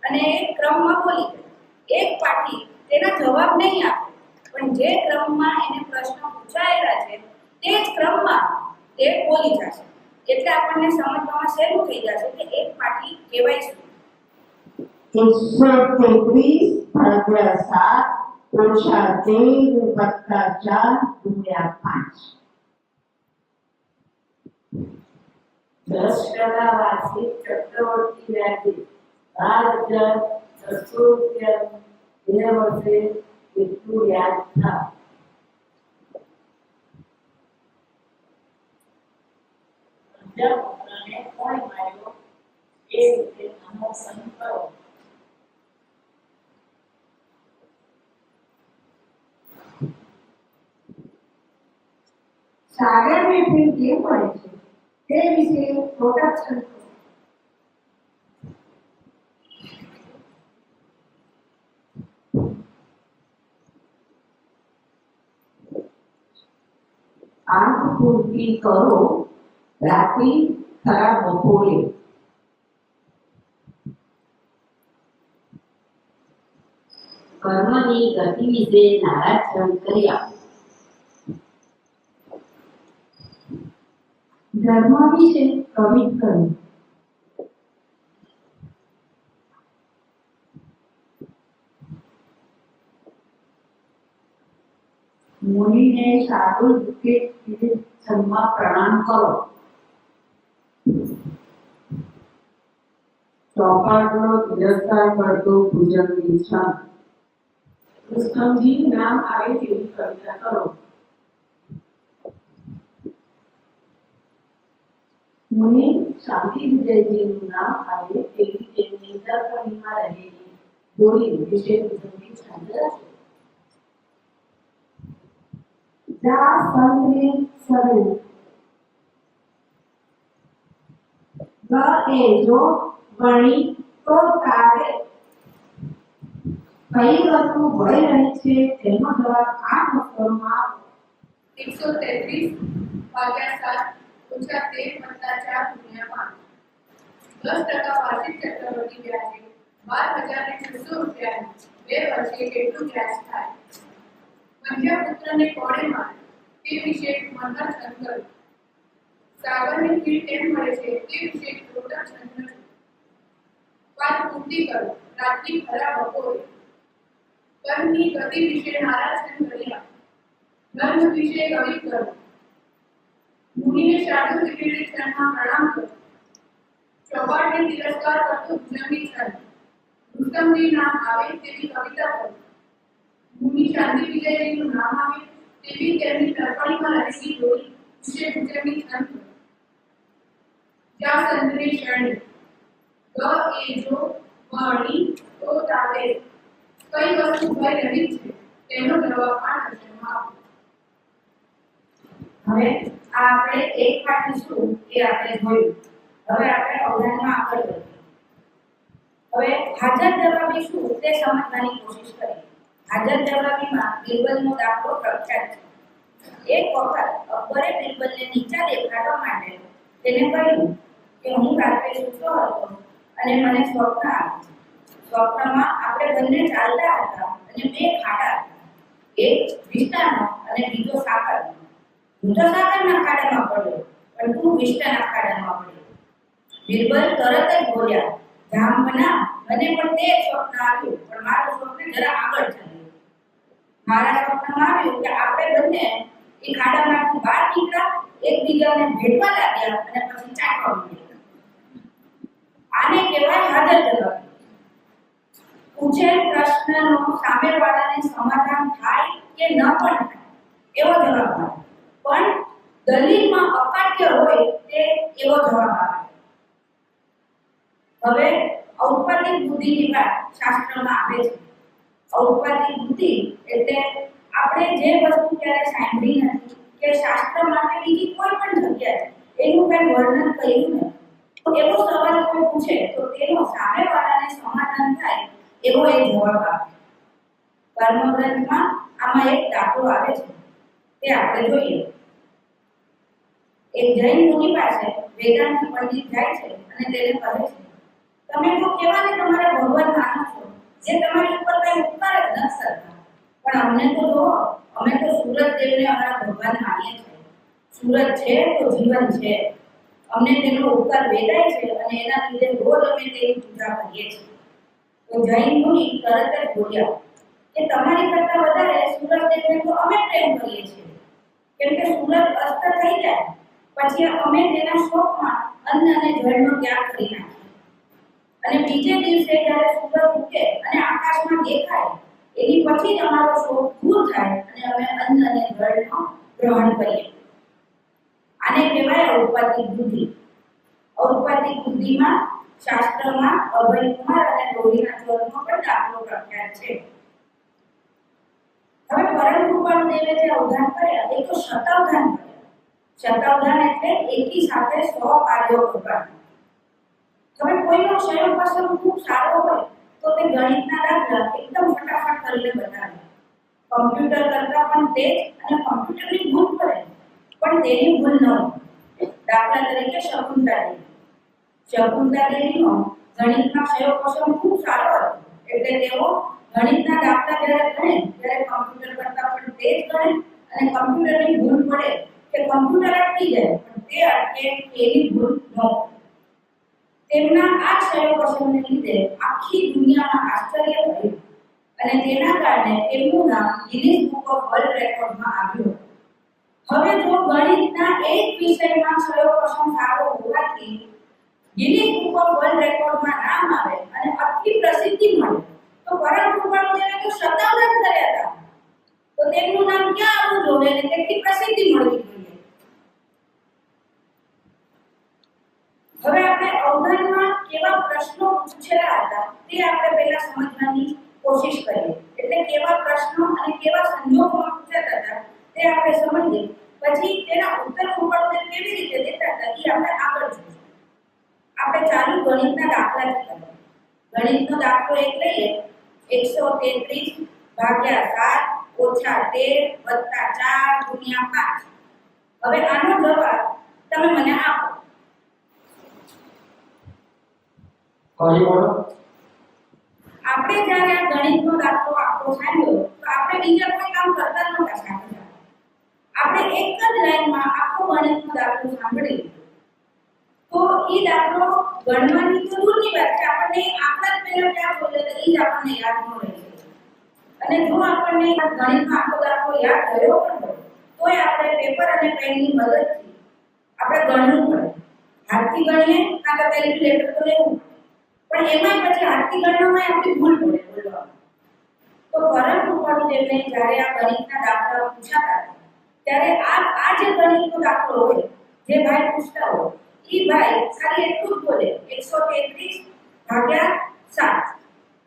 અને એક ક્રમમાં બોલી જાય. એક પાટી તેના જવાબ નહીં આપે, પણ જે ક્રમમાં એને પ્રશ્ન પૂછાયેલા છે તે જ ક્રમમાં તે બોલી જશે. એટલે આપણને સમજવામાં સહેલું થઈ જશે કે એક પાટી કહેવાય છે. 133 ભાગ્યા 7 ઓછા 13 વત્તા 4 ગુણ્યા 5. 10% વાર્ષિક ચક્રવર્તી વ્યાજે 12,600 રૂપિયા 2 વર્ષે કેટલું વ્યાજ થાય? અને કોણ માર્યો એ રીતે આનો સમ કરો. સાગરની ફી કેમ મળે છે તે વિશે પ્રોડક્શન આંખ પૂરતી કરો રાત્રિ ખરા બપોરે. કર્મની ગતિ વિશે નારાજ કર્યા. ધર્મ વિશે કવિત કર્યું. મુનિને સાદું દુઃખે સન્મા પ્રણામ કરો. ચોપાટનો તિરસ્કાર કરતો ભુજંગની છાપ. રુસ્તમજી નામ આવે તેવી કવિતા કરો. મુનિ શાંતિ વિજયજીનું નામ આવે તેવી તેમની તર્કણીમાં રહેલી જોડી વિશે ભુજંગની છાપ છે. જા સંતને સરે ગ એ જો ગણી તો તારે કઈ વસ્તુ ભળી રહી છે તેનો જવાબ 8 અક્ષરોમાં આપો. 133 ભાગ્યા 7 ઓછા 13 વત્તા 4 ગુણ્યા 5. 10% વાર્ષિક ચક્રવૃદ્ધિ વ્યાજે ₹12,600 2 વર્ષે કેટલું વ્યાજ થાય? પંચપુત્રને કોણે માર્યો તે વિશે મંથન કર્યું. સાગરની ખીણ કેમ મળે છે તે વિશે ટોટલ છંદ. વાત પૂર્તિ કરો. રાતની ખરા બપોરે કર્મની ગતિ વિશે નારાયણ કર્યા. ધર્મ વિશે કવિ કરો. મુનિને સાધુ વિવેક ચરણમાં પ્રણામ કરો. ચોપાટને તિરસ્કાર કરતો ભુજંગી છંદ. રુસ્તમજી નામ આવે તેવી કવિતા કરો. મુનિ શાંતિ વિજયજીનું નામ આવે તેવી તેમની તરફડીમાં રહેલી જોડી વિશે ભુજંગી છંદ કરો. જ્યાં સંતની શરણી ગ એ જો વાણી તો તારે કઈ વસ્તુ ભય રહી છે તેનો જવાબ આ દર્શનમાં આપો. હવે આ આપણે એક પાઠીશું એ આપણે જોયું. હવે આપણે અવધાનમાં આગળ વધીએ. હવે હાજર જવાબી શું તે સમજવાની કોશિશ કરીએ. હાજર જવાબીમાં બિરબલનો દાખલો પ્રખ્યાત છે. એક વખત અકબરે બિરબલને નીચા દેખાડવા માટે તેને કહ્યું કે હું રાત્રે સૂતો હતો અને મને સ્વપ્ન આવ્યું. સ્વપ્નમાં આપણે બંને ચાલતા હતા અને બે ખાડા હતા, એક વિષ્ટાનો અને બીજો સાકરનો. હું તો સાકરના ખાડામાં પડ્યો પણ તું વિષ્ટાના ખાડામાં પડ્યો. બિરબલ તરત જ બોલ્યા, જામવના, મને પણ તે સ્વપ્ન આવ્યું પણ મારું સ્વપ્ન જરા આગળ ચાલ્યું. મારા સ્વપ્નમાં આવ્યું કે આપણે બંને એ ખાડામાંથી બહાર નીકળ્યા, એકબીજાને ભેટવા લાગ્યા અને પછી ચાટવા માંડ્યા. આને કહેવાય હાજર જવાબ. પૂછેલ પ્રશ્નનો સામેવાળાને સમાધાન થાય કે ન પણ થાય એવો જવાબ આવે, પણ દલીલમાં અકાટ્ય હોય તે એવો જવાબ આવે. હવે ઔપચારિક બુદ્ધિની વાત શાસ્ત્રમાં આવે છે. ઔપચારિક બુદ્ધિ એટલે આપણે જે વસ્તુ ક્યારે સાંભળી નથી કે શાસ્ત્રમાં કે બીજી કોઈ પણ જગ્યાએ એનું કઈ વર્ણન કર્યું નથી, એવો સવાલ કોઈ પૂછે તો તેનો સામેવાળાને સમાધાન થાય એવો એ જવાબ આપે. કર્મગ્રંથમાં આમાં એક દાખલો આવે છે તે આપણે જોઈએ. એક જૈન મુનિ પાસે વેદાંત પંડિત જાય છે અને તેને કહે છે, તમે તો કેવાને તમારા ભગવાન માનો છો જે તમારી ઉપર કઈ ઉપકાર જ ન કરતા, પણ અમને તો જુઓ, અમે તો સૂરજ દેવને અમારા ભગવાન માનીએ છીએ. સૂરજ છે તો જીવન છે, અમને તેનો ઉપકાર વેદાય છે અને એના લીધે રોજ અમે તેની પૂજા કરીએ છીએ. તો જૈન મુનિ તરત જ બોલ્યા કે તમારી કરતા વધારે સૂરજદેવને તો અમે પ્રેમ કરીએ છીએ, કેમ કે સૂરજ અસ્ત થઈ જાય પછી અમે તેના શોકમાં અન્ન અને જળનો ત્યાગ કરી નાખીએ અને બીજે દિવસે જ્યારે સૂરજ ઉગે અને આકાશમાં દેખાય એની પછી જ અમારો શોક દૂર થાય અને અમે અન્ન અને જળનો ગ્રહણ કરીએ. આને કહેવાય ઔપચારિક બુદ્ધિ. ઔપચારિક બુદ્ધિમાં શાસ્ત્રમાં અભયકુમાર અને ડોરીના ચોરનો પણ દાખલો પ્રખ્યાત છે. હવે પરમ કૃપાળુ દેવે જે અવધાન કર્યા એ તો શતાવધાન કર્યા. શતાવધાન એટલે એકી સાથે 100 કાર્યો કરવાના. હવે કોઈનો ક્ષયોપસમ ખૂબ સારો હોય તો તે ગણિતના દાખલા એકદમ ફટાફટ કરીને બતાવે. કમ્પ્યુટર કરતા પણ તેજ અને કમ્પ્યુટરની ભૂલ પડે પણ તેની ભૂલ ન હોય. દાખલા તરીકે શકુંતલા દેવીનો ગણિતમાં ક્ષયોપસમ ખૂબ સારો હતો એટલે તેઓ ગણિતના દાખલા જ્યારે ગણે ત્યારે કમ્પ્યુટર કરતા પણ તેજ ગણે અને કમ્પ્યુટરની ભૂલ પડે કે કમ્પ્યુટર અટકી જાય પણ તે અટકે એની ભૂલ ન હોય. તેમના આ ક્ષયોપસમને લીધે આખી દુનિયામાં આશ્ચર્ય થયું અને તેના કારણે તેમનું નામ ગિનિસ બુક ઓફ વર્લ્ડ રેકોર્ડમાં આવ્યું. હવે જો ગણિતના એક વિષયમાં ક્ષયોપસમ સારો હોવાથી ગિનિસ બુક ઓફ વર્લ્ડ રેકોર્ડમાં નામ આવે અને આટલી પ્રસિદ્ધિ મળે તો પરમ કૃપાળુ દેવે તો શતાવધાન કર્યા હતા, તો તેમનું નામ ક્યાં આવવું જોઈએ અને કેટલી પ્રસિદ્ધિ મળવી જોઈએ. હવે આપણે અવધાનમાં કેવા પ્રશ્નો પૂછેલા હતા તે આપણે પહેલા સમજવાની કોશિશ કરીએ. એટલે કેવા પ્રશ્નો અને કેવા સંજોગોમાં પૂછાતા હતા તે આપણે સમજીએ, પછી તેના ઉત્તર કૃપાળુ દેવ કેવી રીતે દેતા હતા એ આપણે આગળ જોઈશું. આપણે ચાલુ ગણિતના દાખલાથી કરીએ. ગણિતનો દાખલો એક લઈએ, 133 ભાગ્યા 7 ઓછા 13 વત્તા 4 ગુણ્યા 5. હવે આનો જવાબ તમે મને આપો. ફરી બોલો. આપણે જ્યારે આ ગણિતનો દાખલો આખો સાંભળ્યો તો આપણે બીજા કોઈ કામ કરતા નહોતા સાથે. આપણે એક જ લાઈનમાં આખો ગણિતનો દાખલો સાંભળી તો એ દાખલો ગણવાની તો દૂરની વાત છે, આપણને આંકડા જ પહેલા ક્યાં બોલે તો એ જ આપણને યાદ ન રહે. અને જો આપણને ગણિતનો આખો દાખલો યાદ રહ્યો પણ હોય તોય આપણે પેપર અને પેનની મદદથી આપણે ગણવું પડે. હાથથી ગણીએ કાં તો કેલ્ક્યુલેટર તો લેવું પણ એમાં પછી હાથથી ગણવામાં આપણી ભૂલ પડે બોલવામાં. તો પરમ કૃપાળુ દેવને જ્યારે આ ગણિતના દાખલા પૂછાતા ત્યારે આ જે ગણિતનો દાખલો હોય જે ભાઈ પૂછતા હોય એ ભાઈ ખાલી એટલું જ બોલે 133/7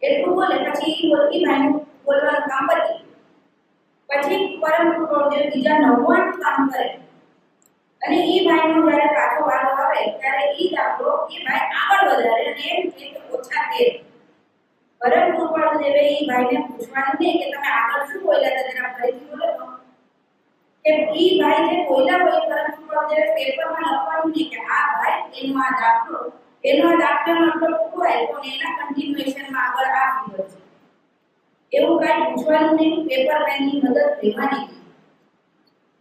એટલું બોલે પછી એ ભાઈનું બોલવાનું કામ પતી. પછી પરમ કૃપાળુ દેવ બીજા 99 કામ કરે અને એ ભાઈનો જ્યારે પાછો વારો આવે ત્યારે એ દાખલો એ ભાઈ આગળ વધારે અને એમ કે ઓછા 13. પરમ કૃપાળુ દેવે એ ભાઈને પૂછવાનું નહીં કે તમે આગળ શું બોલ્યા હતા જરા ફરીથી બોલો તો કે એ ભાઈ જે બોલ્યા હોય પરમ કૃપાળુ દેવે પેપરમાં લખવાનું નહીં કે આ ભાઈ એનો આ દાખલો આટલો પૂરો આવ્યો અને એના કન્ટિન્યુએશનમાં આગળ આ ફિગર છે એવું કાંઈ પૂછવાનું નહીં. પેપર પેનની મદદ લેવાની.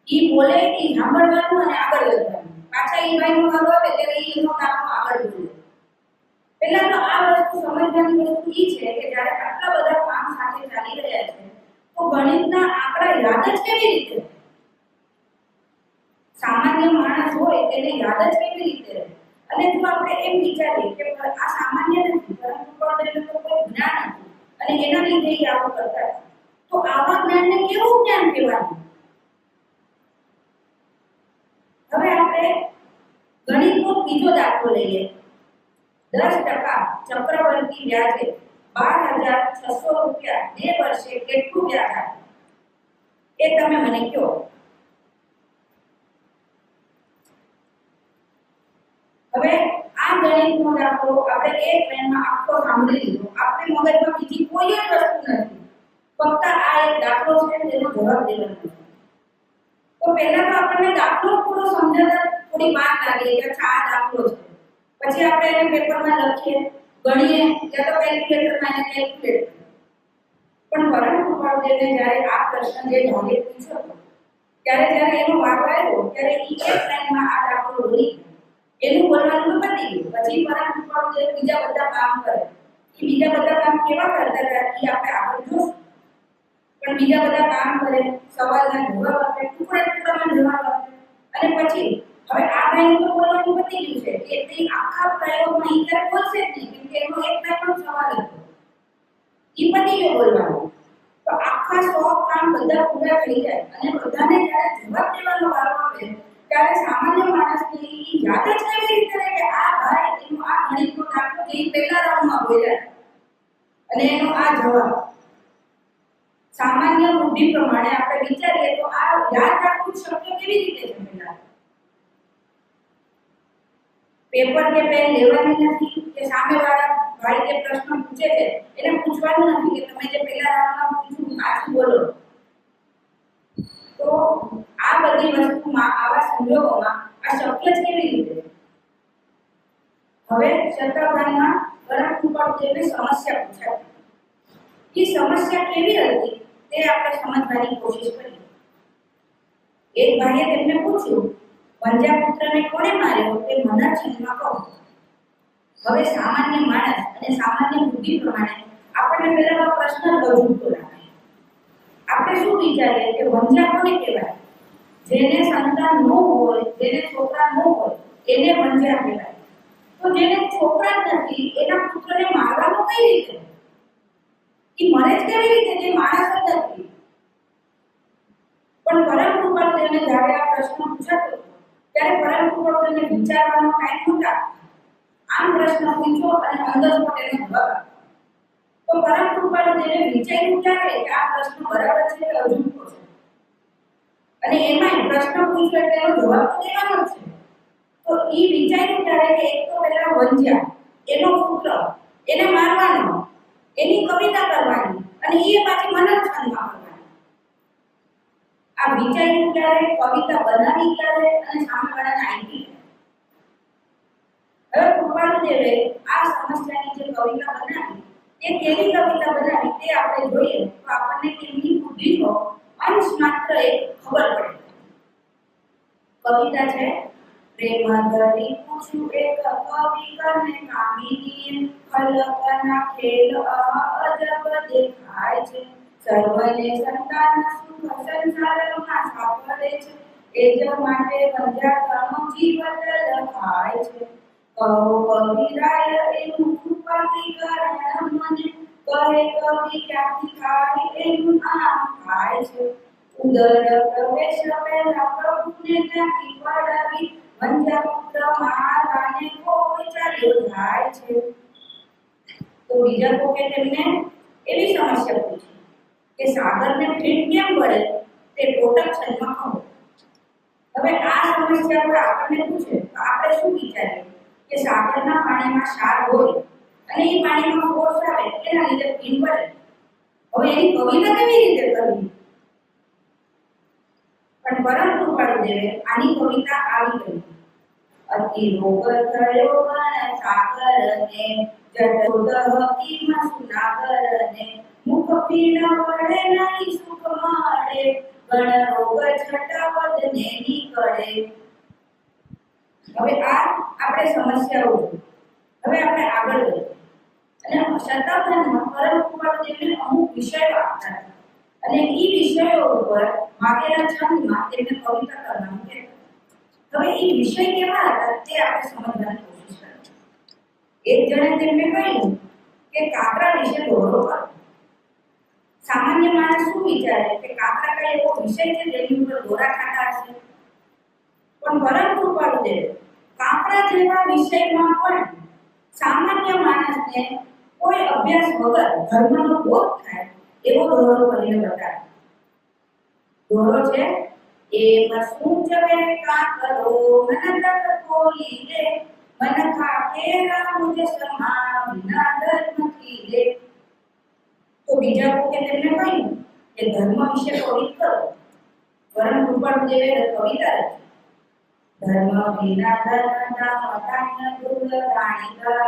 ઈ બોલે એ સાંભળવાનું અને આગળ વધવાનું. પાછા એ ભાઈનો વારો આવે ત્યારે એનો દાખલો આગળ બોલે. પહેલા તો આ વસ્તુ સમજવાની વસ્તુ એ છે કે જ્યારે આટલા બધા કામ સાથે ચાલી રહ્યા છે તો ગણિતના આંકડા યાદ જ કેવી રીતે? સામાન્ય માણસ હોય તેને યાદ જ કેવી રીતે? અને જો આપણે એમ વિચારીએ કે આ સામાન્ય નથી પરંતુ પણ તો કોઈ જ્ઞાન હતું અને એના લીધે એ આવું કરતા તો આવા જ્ઞાનને કેવું જ્ઞાન કહેવાનું? હવે આપણે ગણિતનો બીજો દાખલો લઈએ. 10% ચક્રવર્તી વ્યાજે 12,600 રૂપિયા 2 વર્ષે કેટલું વ્યાજ આપે એ તમે મને કહો. હવે આ ગણિતનો દાખલો આપણે એક લાઈનમાં આખો સાંભળી લીધો. આપણી મગજમાં બીજી કોઈ જ વસ્તુ નથી, ફક્ત આ એક દાખલો છે તેનો જવાબ દેવાનો છે. તો પહેલા તો આપણને દાખલો પૂરો સમજાવતા થોડી વાર લાગે કે આ દાખલો છે. પછી આપણે એને પેપરમાં લખીએ, ગણીએ યા તો કેલ્ક્યુલેટરમાં એને કેલ્ક્યુલેટ. પણ પરમ કૃપાળુ દેવને જ્યારે આ પ્રશ્ન જે ઢોલે પૂછ્યો ત્યારે એનો વારો આવ્યો ત્યારે એ એક લાઈનમાં આ દાખલો બોલી એનું બોલવાનું તો પતી ગયું. પછી પરમ કૃપાળુ દેવ બીજા બધા કામ કરે. એ બીજા બધા કામ કેવા કરતા હતા એ આપણે આગળ જોશું. પણ બીજા બધા કામ કરે, સવાલના જવાબ આપે, ટુકડામાં જવાબ આપે અને પછી હવે આ ભાઈનું તો બોલવાનું પતી ગયું છે કે તે આખા પ્રયોગમાં ઈ ત્યારે બોલશે જ નહીં કેમ કે એનો એક લાઈનનો સવાલ હતો. ઈ પતી ગયો બોલવાનું. તો આખા 100 કામ બધા પૂરા થઈ જાય અને બધાને જ્યારે જવાબ દેવાનો વારો આવે ત્યારે સામાન્ય માણસને ઈ યાદ જ કેવી રીતે રહે કે આ ભાઈ એનો આ ગણિતનો દાખલો જે પહેલા રાઉન્ડમાં બોલ્યા અને એનો આ જવાબ. સામાન્ય બુદ્ધિ પ્રમાણે આપણે વિચારીએ તો આ યાદ રાખવું શક્ય કેવી રીતે છે? પેપર કે પેન લેવાની નથી કે સામેવાળા ભાઈ જે પ્રશ્ન પૂછે છે એને પૂછવાનું નથી કે તમે જે પહેલા રાઉન્ડમાં પૂછ્યું પાછું બોલો. તો આ બધી વસ્તુમાં આવા સંજોગોમાં આ શક્ય જ કેવી રીતે? હવે શતરંજમાં પરમ કૃપાળુ દેવને સમસ્યા પૂછાઈ. એ સમસ્યા કેવી હતી તે આપણે સમજવાની કોશિશ કરીએ. એક ભાઈએ તેમને પૂછ્યું, વંજા પુત્રને કોણે માર્યો તે મને છંદમાં કહો. હવે સામાન્ય માણસ અને સામાન્ય બુદ્ધિ પ્રમાણે આપણને પહેલા પ્રશ્ન રજૂ લાગે. આપણે શું વિચારીએ કે વંજા કોને કહેવાય? જેને સંતાન ન હોય, જેને છોકરા ન હોય એને વંજા કહેવાય. તો જેને છોકરા જ નથી એના પુત્રને મારવાનો કઈ રીતે? એ મરે જ કેવી રીતે જે માણસ જ નથી? પણ પરમ કૃપાળુ દેવને જ્યારે આ પ્રશ્ન પૂછાતો ત્યારે પરમ કૃપાળુ દેવને વિચારવાનો ટાઈમ નહોતા. આમ પ્રશ્ન પૂછ્યો અને અંદર સ્પોટ એને જવાબ આપ્યો. તો પરમ કૃપાળુ દેવે વિચાર્યું ક્યારે કે આ પ્રશ્ન બરાબર છે કે અજુગતો છે? અને એમાંય પ્રશ્ન પૂછ્યો એટલે એનો જવાબ તો દેવાનો જ છે. તો એ વિચાર્યું ત્યારે કે એક તો પહેલા વંજ્યા એનો પુત્ર એને મારવાનો, એની કવિતા કરવાની અને એ પાછી મનોરંજનમાં કરવાની. આ વિચાર્યું ક્યારે, કવિતા બનાવી ક્યારે અને સામેવાળાને આપી. હવે કૃપાળુ દેવે આ સમસ્યાની જે કવિતા બનાવી એ કેવી કવિતા બનાવી તે આપણે જોઈએ તો આપણને તેમની બુદ્ધિનો અંશ માત્ર એક ખબર પડે. કવિતા છે પ્રેમ ધરી પૂછું એક કવિ કરને કામિની ખલકના ખેલ અજબ દેખાય છે સર્વને સંતાન સુખ સંસારમાં સાંભળે છે એ જ માટે વંધ્યાત્મનો જીવન લખાય છે કહો કવિરાય એનું કૃપાધિકરણ મને કહે કવિ ક્યાંથી થાય એનું આમ થાય છે ઉદર પ્રવેશ પહેલા પ્રભુને ત્યાંથી પડાવી વંધ્યાપુત્ર મહારાને કોઈ ચાલ્યો જાય છે. તો બીજા કોકે તેમને એવી સમસ્યા પૂછી કે સાગરને ફીટ કેમ વળે તે કોટક છંદમાં કહો. હવે આ સમસ્યા પર આપણને પૂછે તો આપણે શું વિચારીએ કે સાગરના પાણીમાં ક્ષાર હોય અને એ પાણીમાં ફોર્સ આવે એના લીધે ફીટ વળે. હવે એની કવિતા કેવી રીતે કરવી? પણ પરમ કૃપાળુદેવે આની કવિતા આવી ગઈ. અતિ રોગ થયો ગણ સાગરને જટોદહ કીમાં સુનાગરને મુખ પીણ વડે નહીં સુખ મળે ગણ રોગ છટવદને નીકળે. હવે આ આપણે સમસ્યાઓ હવે આપણે આગળ વધીએ અને શતાબ્દીમાં પરમ કૃપાળુદેવને અમુક વિષયો આપતા હતા અને એ વિષયો ઉપર માગેલા છંદમાં તેમને કવિતા કરવાનું કહેતા. હવે એ વિષય કેવા હતા તે આપણે સમજવાની કોશિશ કરીએ. એક જણે તેમને કહ્યું કે કાકરા વિશે દોરો કરો. સામાન્ય માણસ શું વિચારે કે કાકરા કઈ એવો વિષય છે જેની ઉપર દોરા ખાતા હશે? પણ પરમ કૃપાળુદેવે કાકરા જેવા વિષયમાં પણ સામાન્ય માણસને કોઈ અભ્યાસ વગર ધર્મનો બોધ થાય એવો દોરો કરીને બતાવ્યો. દોરો છે એમ શું જવે કાકરો મન તક ખોલી દે મન ખાકેરા મુજે સમા વિના ધર્મથી લે. તો બીજા કોકે તેમને કહ્યું કે ધર્મ વિશે કવિત કરો. પરમ કૃપાળુદેવે કવિતા લખી ધર્મ વિના ધર્મ ધામ દૂર રાણી કર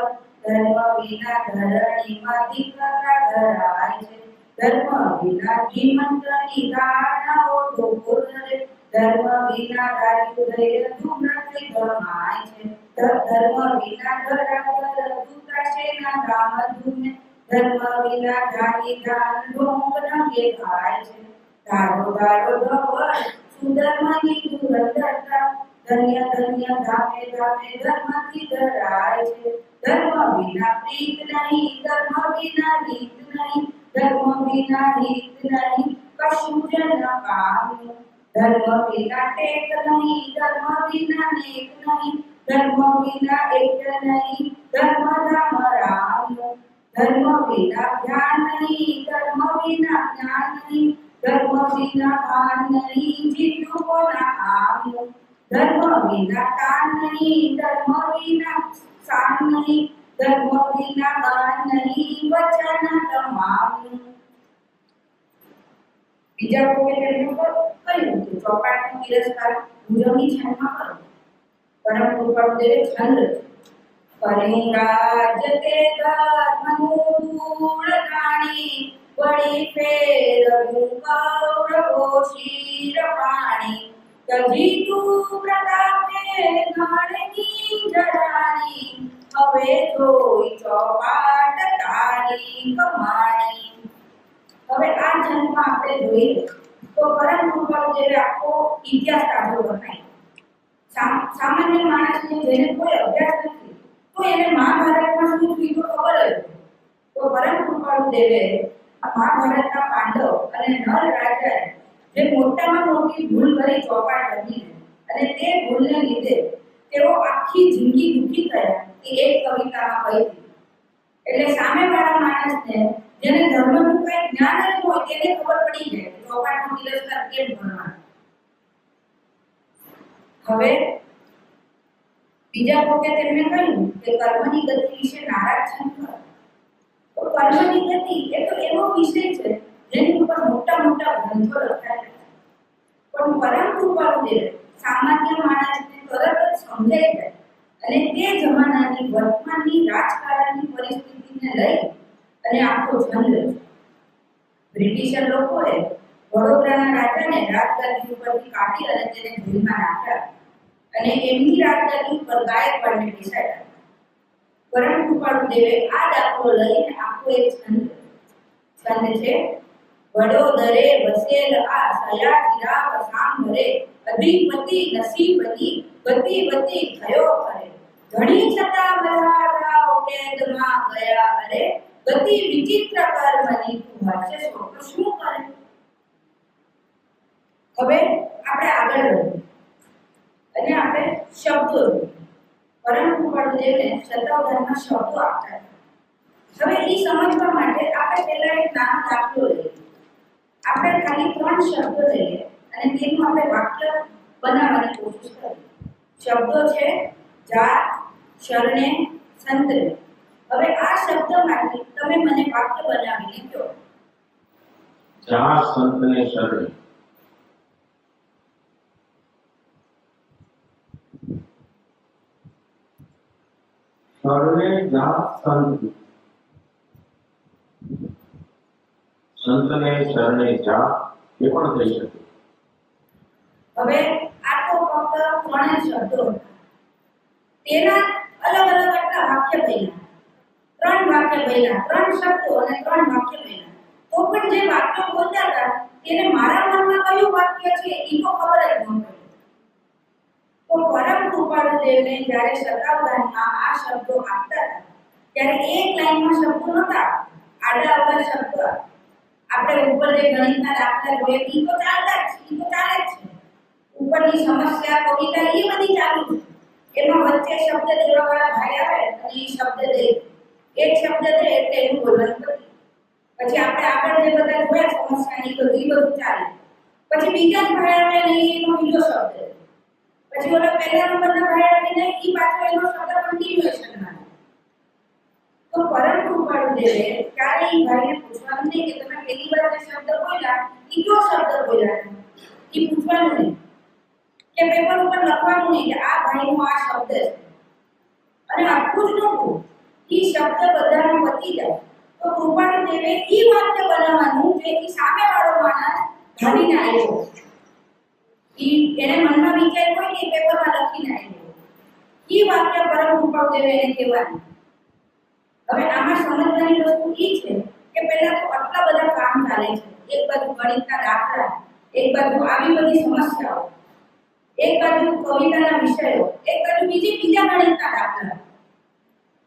ધર્મ વિના ધરણીમાં દીકરા ધરાય છે ધર્મ વિના ધીમંતની ધારણાઓ દોર રે ધર્મ વિના ગાયું ધૈર્ય ધૂમ્રથી ધમાય છે ધર્મ વિના ધરાધર દુતાશે ના ધામ ધૂમે ધર્મ વિના ધાની ધાન ઢોંગ રંગે ખાય છે ધારો ધારો ધવળ સુધર્મની ધુરંધરતા ધન્ય ધન્ય ધામે ધામે ધર્મથી ધરાય છે ધર્મ વિના પ્રીત નહીં ધર્મ વિના રીત નહીં ધર્મ વિના રીત નહીં કશું જ ન કામનું ધર્મ વિના ટેક નહીં ધર્મ વિના નેક નહીં ધર્મ વિના એક નહીં ધર્મ ધામ રામનું ધર્મ વિના ધ્યાન નહીં ધર્મ વિના જ્ઞાન નહીં ધર્મ વિના ભાન નહીં જીતું કોના કામનું ધર્મ વિના તાન નહીં ધર્મ વિના સાન નહીં ધર્મ વિના ગાન નહીં વચન તમામનું. બીજા કોકે તેમને કહ્યું કે ચોપાટનો તિરસ્કાર ઉજવણી છંદમાં કરો. પરમ કૃપાળુદેવે છંદ કર્યું રાજ તે ધર્મનું ધૂળ જાણી વળી ફેરવ્યું કૌરવો શિર પાણી તજી તું પ્રતાપે ગણની જરાણી હવે જોઈ ચોપાટ તારી કમાણી. હવે આ છંદમાં આપણે જોઈએ તો પરમ કૃપાળુદેવે આખો ઇતિહાસ તાજો બનાવ્યો. સામાન્ય માણસને જેને કોઈ અભ્યાસ નથી તો એને મહાભારતમાં શું થયું ખબર જ તો પરમ કૃપાળુદેવે આ મહાભારતના પાંડવ અને નળ રાજાએ જે મોટામાં મોટી ભૂલ કરી ચોપાટ રચીને અને તે ભૂલને લીધે તેઓ આખી જિંદગી દુઃખી થયા કે એક કવિતામાં કહી દીધું. એટલે સામેવાળા માણસને જેને ધર્મનું કંઈ જ્ઞાન ન હોય તેને ખબર પડી જાય કે ચોપાટનો તિરસ્કાર કેમ ભણવાનો. હવે બીજા કોકે તેમને કહ્યું કે કર્મની ગતિ વિશે નારાજ છંદ કરો. તો કર્મની ગતિ એ તો એવો વિષય છે જેની ઉપર મોટા મોટા ગ્રંથો લખાયેલા છે પણ પરમ કૃપાળુદેવે સામાન્ય માણસને તરત જ સમજાઈ જાય અને તે જમાનાની વર્તમાનની રાજકારણની પરિસ્થિતિને લઈ અને આખો છંદ. બ્રિટિશર લોકોએ વડોદરાના રાજાને રાજગાદી ઉપરથી કાઢી અને તેને જેલમાં નાખ્યા અને એમની રાજગાદી ઉપર ગાયકવાડને બેસાડ્યા. પરમ કૃપાળુ દેવે આ દાખલો લઈને આખો એક છંદ છે. વડોદરે વસેલ આ સયા ચિરાગ સાંભરે અધિપતિ નસીબની ગતિ વતી થયો કરે ઘણી છતાં મલ્હારરાવ કેદમાં ગયા અરે ગતિ વિચિત્ર કર્મની તું હશે તો શું કરે. હવે આપણે આગળ વધીએ અને આપણે શબ્દો પરમ કૃપાળુ દેવને શતાવધાનમાં શબ્દો આપતા. હવે એ સમજવા માટે આપણે પહેલા એક નાનો દાખલો લઈએ. આપણે ખાલી 3 શબ્દો લઈએ અને તેનું આપણે વાક્ય બનાવવાની કોશિશ કરીએ. શબ્દો છે જા, શરણે, સંતરે. હવે આ શબ્દમાંથી તમે મને વાક્ય બનાવીને કહો. જા સંતને શરણે. શરણે જા સંત. સંતને શરણે જા એ પણ થઈ શકે. હવે આ તો ફક્ત 3 શબ્દો હતા. તેના અલગ અલગ આટલા વાક્ય બન્યા. 3 વાક્ય બન્યા, 3 શબ્દો અને 3 વાક્ય બન્યા. તો પણ જે વાક્યો બોલતા હતા તેને મારા મનમાં કયું વાક્ય છે એ તો ખબર જ ન પડી. તો પરમ કૃપાળુ દેવને જ્યારે શતાવધાનમાં આ શબ્દો આપતા હતા ત્યારે એક લાઈનમાં શબ્દો નહોતા, આડા અવળા શબ્દો. આપણે ઉપર જે ગણિતના દાખલા જોઈએ એ તો ચાલતા જ છે, એ તો ચાલે જ છે. ઉપરની સમસ્યા કવિતા એ બધી ચાલુ છે. એમાં વચ્ચે શબ્દ દેવાવાળા ભાઈ આવે અને એ શબ્દ દે, એક શબ્દ દે એટલે એનું બોલવાનું પતે. પછી આપણે આગળ જે બધા જોયા સમસ્યાની તો એ બધું ચાલે. પછી બીજા જ ભાઈ આવે અને એનો બીજો શબ્દ દે. પછી ઓલો પહેલા નંબરના ભાઈ આવીને એ પાછો એનો શબ્દ કન્ટિન્યુએશન માં. તો પરમ કૃપાળુ દેવે ક્યારે એ ભાઈને પૂછવાનું નહીં કે તમે પહેલી વાર જે શબ્દ બોલ્યા એ કયો શબ્દ બોલ્યા, એ પૂછવાનું નહીં. કે પેપર ઉપર લખવાનું નહીં કે આ ભાઈનો આ શબ્દ છે. અને આટલું જ નહોતું, એ શબ્દ બધાનો પતી જાય તો કૃપાળુ દેવે એ વાક્ય બનાવવાનું જે એ સામેવાળો માણસ ભાવીને આવ્યો. એને મનમાં વિચાર હોય કે પેપરમાં લખીને આવ્યો. એ વાક્ય પરમ કૃપાળુ દેવે એને કહેવાનું. હવે આમાં સમજવાની વસ્તુ એ છે કે પહેલા તો આટલા બધા કામ ચાલે છે. એક બાજુ ગણિતના દાખલા, એક બાજુ આવી બધી સમસ્યાઓ, એક બાજુ કવિતાના વિષયો, એક બાજુ બીજા ગણિતના દાખલા.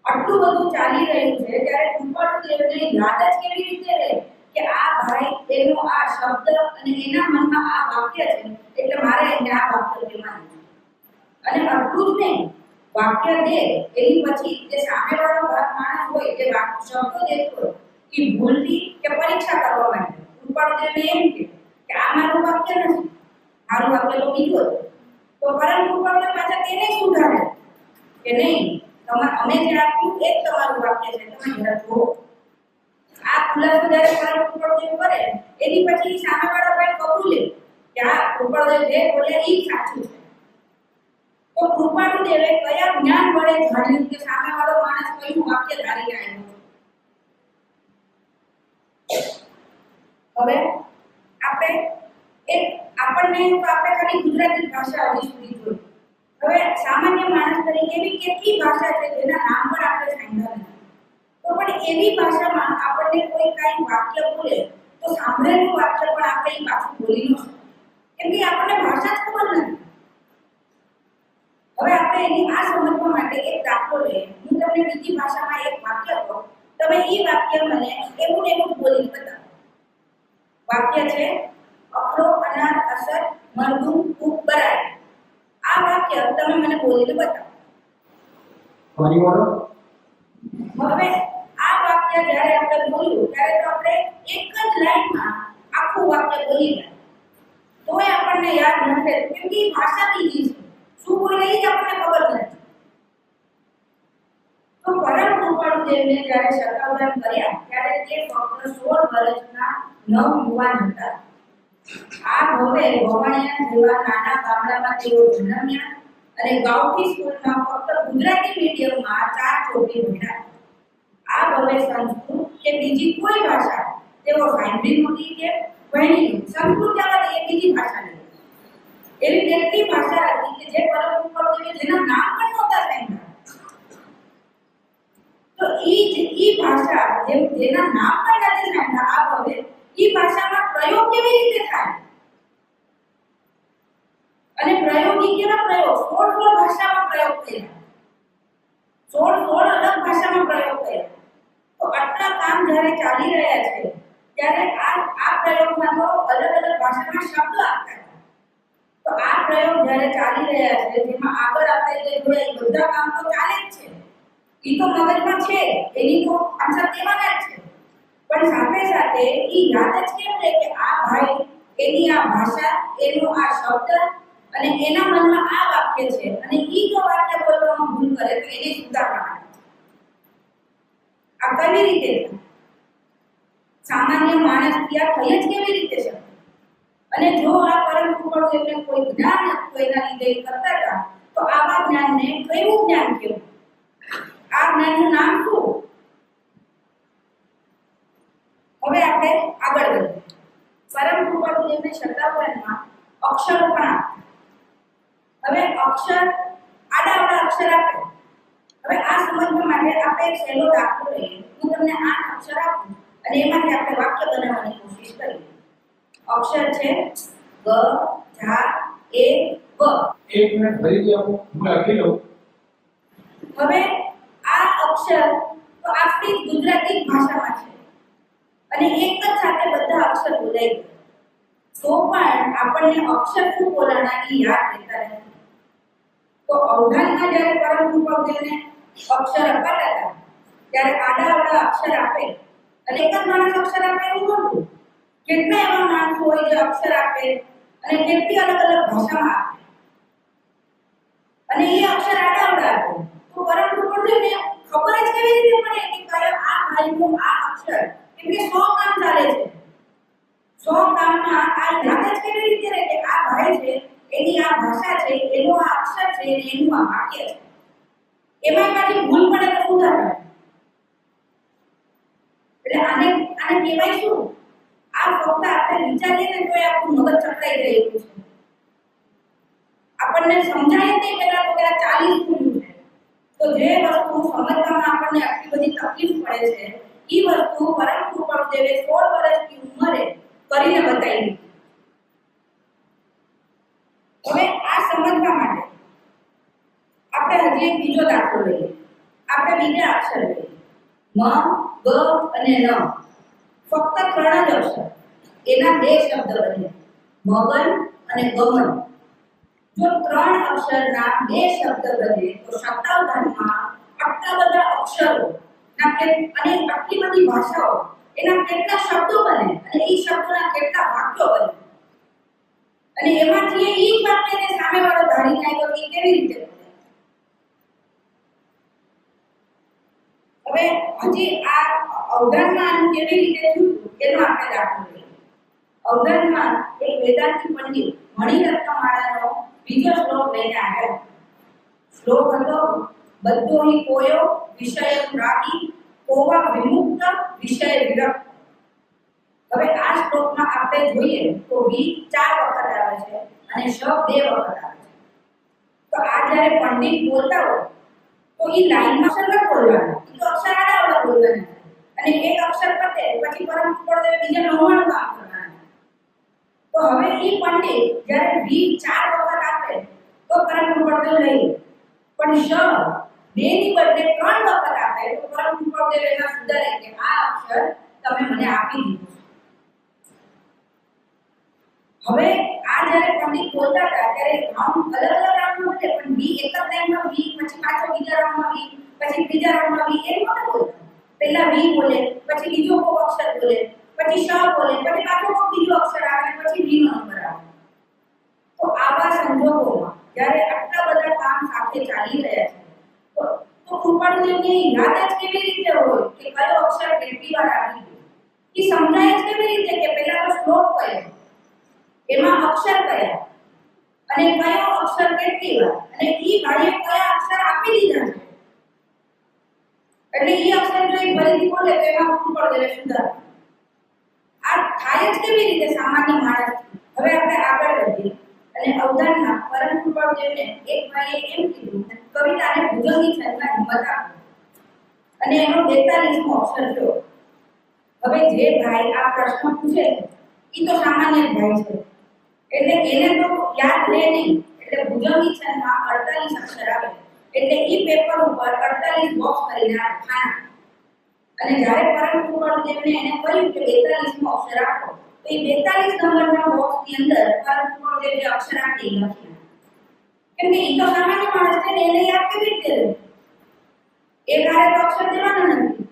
આટલું બધું ચાલી રહ્યું છે ત્યારે કૃપાળુ દેવને યાદ જ કેવી રીતે રહે કે આ ભાઈ એનો આ શબ્દ અને એના મનમાં આ વાક્ય છે એટલે મારે એને આ વાક્ય કહેવાનું. અને આટલું જ નહીં, વાક્ય દે એની પછી જે સામેવાળો માણસ હોય જે શબ્દો દેતો હોય એ ભૂલથી કે પરીક્ષા કરવા માટે કૃપાળુ દેવને એમ કે આ મારું વાક્ય નથી, મારું વાક્ય તો બીજું હતું. તો પરમ કૃપાળુ દેવ પાછા તેને સુધારે કે નહીં, અમે જે આપ્યું એ જ તમારું વાક્ય છે, તમે જરા જુઓ. આ ખુલાસો જ્યારે પરમ કૃપાળુ દેવ કરે એની પછી સામેવાળો ભાઈ કબૂલે કે આ કૃપાળુ દેવ જે બોલે એ સાચું છે. તો કૃપાળુ દેવે કયા જ્ઞાન વડે જાણ્યું કે સામેવાળો માણસ કયું વાક્ય ધારીને આવ્યો. હવે આપણને તો આપણે ખાલી ગુજરાતી ભાષા હજી સુધી જોઈ. હવે સામાન્ય માણસ તરીકે એવી કેટલી ભાષા છે જેના નામ પણ આપણે સાંભળ્યા નથી. તો પણ એવી ભાષામાં આપણને કોઈ કાંઈ વાક્ય બોલે તો સાંભળેલું વાક્ય પણ આપણે એ પાછું બોલી ન શકીએ, કેમ કે આપણને ભાષા જ ખબર નથી. હવે આપણે એની આ સમજવા માટે એક દાખલો લઈએ. હું તમને બીજી ભાષામાં એક વાક્ય કહું, તમે એ વાક્ય મને એવું ને એવું બોલીને બતાવો. વાક્ય છે અખરો અનાર અસર મરદુમ ખૂબ બરાય. આ વાક્ય તમે મને બોલીને બતાવો. ફરી બોલો. હવે આ વાક્ય જ્યારે આપણે બોલ્યું ત્યારે તો આપણે એક જ લાઈનમાં આખું વાક્ય બોલી ગયા, તોય આપણને યાદ નથી કેમ કે ભાષા બીજી છે. શું બોલે એ જ આપણને ખબર નથી. તો પરમ કૃપાળુ દેવને જ્યારે શતાવધાન કર્યા ત્યારે તે ફક્ત 16 વર્ષના નવયુવાન હતા. આ ભવે ભવાણિયા જેવા નાના ગામડામાં તેઓ જન્મ્યા અને ગાઉઠી સ્કૂલમાં ફક્ત ગુજરાતી મીડિયમમાં 4 ચોપડી ભણ્યા. આ ભવે સંસ્કૃત કે બીજી કોઈ ભાષા તેઓ સાંભળી નહોતી કે ભણી નહોતી. સંસ્કૃત જવા દઈએ, બીજી ભાષા નહીં. એવી કેટલી ભાષા હતી કે જે પરમ કૃપાળુ જેના નામ પણ નહોતા સાંભળ્યા. તો ઈ ભાષા જેના નામ પણ નથી સાંભળ્યા, આ ભવે ઈ ભાષામાં પ્રયોગ કેવી રીતે થાય? અને પ્રયોગી કેવા પ્રયોગ? 16 ભાષામાં પ્રયોગ કર્યા. 16 અલગ ભાષામાં પ્રયોગ કર્યા. તો આટલા કામ જ્યારે ચાલી રહ્યા છે ત્યારે આ પ્રયોગમાં તો અલગ અલગ ભાષામાં શબ્દો આપતા હતા. તો આ પ્રયોગ જ્યારે ચાલી રહ્યા છે જેમાં આગળ આપણે જે જોયા એ બધા કામ તો ચાલે જ છે. ઈ તો મગજમાં છે, એની તો આન્સર દેવાના જ છે. પણ સાથે સાથે ઈ યાદ જ કેમ રહે કે આ ભાઈ એની આ ભાષા, એનો આ શબ્દ અને એના મનમાં આ વાક્ય છે અને ઈ જો વાક્ય બોલવામાં ભૂલ કરે તો એને સુધારવા. આ કેવી રીતે થાય? સામાન્ય માણસ ત્યાં થઈ જ કેવી રીતે શકે? અને જો આ પરમ કૃપાળુ એમને કોઈ જ્ઞાન હતું એના લીધે કરતા હતા, તો આવા જ્ઞાનને કયું જ્ઞાન કહેવું? આ જ્ઞાનનું નામ શું? હવે આપણે આગળ વધીએ. પરમ કૃપાળુ એમને શતાવરણમાં અક્ષરો પણ આપ્યા. હવે અક્ષર આડા અક્ષર આપે. હવે આ સમજવા માટે આપણે એક સહેલો દાખલો લઈએ. હું તમને 8 અક્ષર આપું અને એમાંથી આપણે વાક્ય બનાવવાની કોશિશ કરીએ. અક્ષર છે ગ, ઝ, એ, વ. એક મિનિટ ફરીથી આપો, હું લખી લઉં. હવે આ અક્ષર તો આપણી ગુજરાતી ભાષામાં છે અને એક જ સાથે બધા અક્ષર બોલાય ગયા. તો પણ આપણને અક્ષર શું બોલાના એ યાદ રહેતા નથી. તો અવધાનમાં જ્યારે પરમ કૃપાળુને અક્ષર અપાતા હતા ત્યારે આડા અક્ષર આપે અને એક જ માણસ અક્ષર આપે એવું નહોતું. કેટલા એવા માણસો હોય જે અક્ષર આપે અને કેટલી અલગ અલગ ભાષામાં આપે અને એ અક્ષર આડા આપે. તો પરમ કૃપાળુને ખબર જ કેવી રીતે પડે કે કયો આ ભાઈનું આ અક્ષર? કેમ કે 100 કામ ચાલે છે. 100 કામમાં આ યાદ જ કેવી રીતે રહે કે આ ભાઈ છે, એની આ ભાષા છે, એનો આ અક્ષર છે અને એનું આ વાક્ય છે. એમાં પાછી ભૂલ પડે તો શું થાય? એટલે આને કહેવાય શું? આ ફક્ત આપણે વિચારીએ ને તો આપણું મગજ ચકરાઈ જાય એવું છે. આપણને સમજાય નહીં પહેલા તો કે 40 શું છે. તો જે વસ્તુ સમજવામાં આપણને આટલી બધી તકલીફ પડે છે, એ વસ્તુ પરમ કૃપાળુ દેવે 16 વર્ષની ઉંમરે કરીને બતાવી. હવે આ સમજવા માટે આપણે હજી એક બીજો દાખલો લઈએ. આપણે બીજા અક્ષર લઈએ. મ, ગ અને ન. ફક્ત 3 જ અક્ષર. એના 2 શબ્દ બને. મગન અને ગમન. જો 3 અક્ષરના 2 શબ્દ બને તો શતાવધાનમાં આટલા બધા અક્ષરો અને આટલી બધી ભાષાઓ એના કેટલા શબ્દો બને અને એ શબ્દોના કેટલા વાક્યો બને અને એમાંથી એ જ વાક્યને સામેવાળો ધારીને આવ્યો કે કેવી રીતે બને. હવે હજી આ અવધાનમાં આનું કેવી રીતે થયું એનો આપણે દાખલો લઈએ. અવધાનમાં એક વેદાંતી પંડિત મણિરત્નમાળાનો બીજો શ્લોક લઈને આવ્યા. શ્લોક હતો બધો હી કોયો વિષય રાગી કોવા વિમુક્ત વિષય વિરક્ત. હવે આ શ્લોકમાં આપણે જોઈએ તો વી 4 વખત આવે છે અને શ 2 વખત આવે છે. તો આ જ્યારે પંડિત બોલતા હોય તો એ લાઈનમાં અક્ષર ન બોલવાના, એ તો અક્ષર આડા બોલવાના અને એક અક્ષર પતે પછી પરમ કૃપાળુ બીજા 99 કામ કરવાના. તો હવે એ પંડિત જ્યારે વી 4 વખત આપે તો પરમ કૃપાળુ લઈ, પણ શ 2 ની બદલે 3 વખત આપે તો પરમ કૃપાળુ એના સુધારે કે આ અક્ષર તમે મને આપી દીધું. હવે આ જ્યારે પંડિત બોલતા હતા ત્યારે રાઉન્ડ અલગ અલગ રાઉન્ડમાં બોલે, પણ વી એક જ લાઈનમાં વી, પછી પાછો બીજા રાઉન્ડમાં વી, પછી ત્રીજા રાઉન્ડમાં વી, એમ નહોતું બોલતા. પહેલા વી બોલે, પછી બીજો કોઈ અક્ષર બોલે, પછી શ બોલે, પછી પાછો કોઈ બીજો અક્ષર આવે, પછી વી નો નંબર આવે. તો આવા સંજોગોમાં જ્યારે આટલા બધા કામ સાથે ચાલી રહ્યા છે તો કૃપાળુદેવને યાદ જ કેવી રીતે હોય કે કયો અક્ષર કેટલી વાર આવી ગયો? એ સમજાય જ કેવી રીતે કે પહેલા તો શ્લોક કયો, એમાં અક્ષર કયા અને કયો અક્ષર કેટલી વાર અને ઈ ભાઈએ કયા અક્ષર આપી દીધા છે. એટલે ઈ અક્ષર જો એ ફરીથી બોલે તો એમાં ભૂલ પડી જાય સુધાર. આ થાય જ કેવી રીતે સામાન્ય માણસ. હવે આપણે આગળ વધીએ અને અવધાનના પરમ કૃપાળુદેવને એક ભાઈએ એમ કીધું કવિતાને ભુજંગી છંદમાં હિંમત આપો અને એનો 42મો અક્ષર જો. હવે જે ભાઈ આ પ્રશ્ન પૂછે છે ઈ તો સામાન્ય જ ભાઈ છે એટલે એને તો યાદ રહે નહીં. એટલે ભુજંગી છંદમાં 48 અક્ષર આવે એટલે ઈ પેપર ઉપર 48 બોક્સ કરીને આપે ખાના. અને જ્યારે પરમ કૃપાળુદેવને એને કહ્યું કે 42મો અક્ષર આપો તો એ 42 નંબરના બોક્સની અંદર પરમ કૃપાળુદેવ જે અક્ષર આપી લખી. કેમ કે ઈ તો સામાન્ય માણસ છે ને એને યાદ કેવી રીતે રહે? એક હારે તો અક્ષર દેવાના નથી.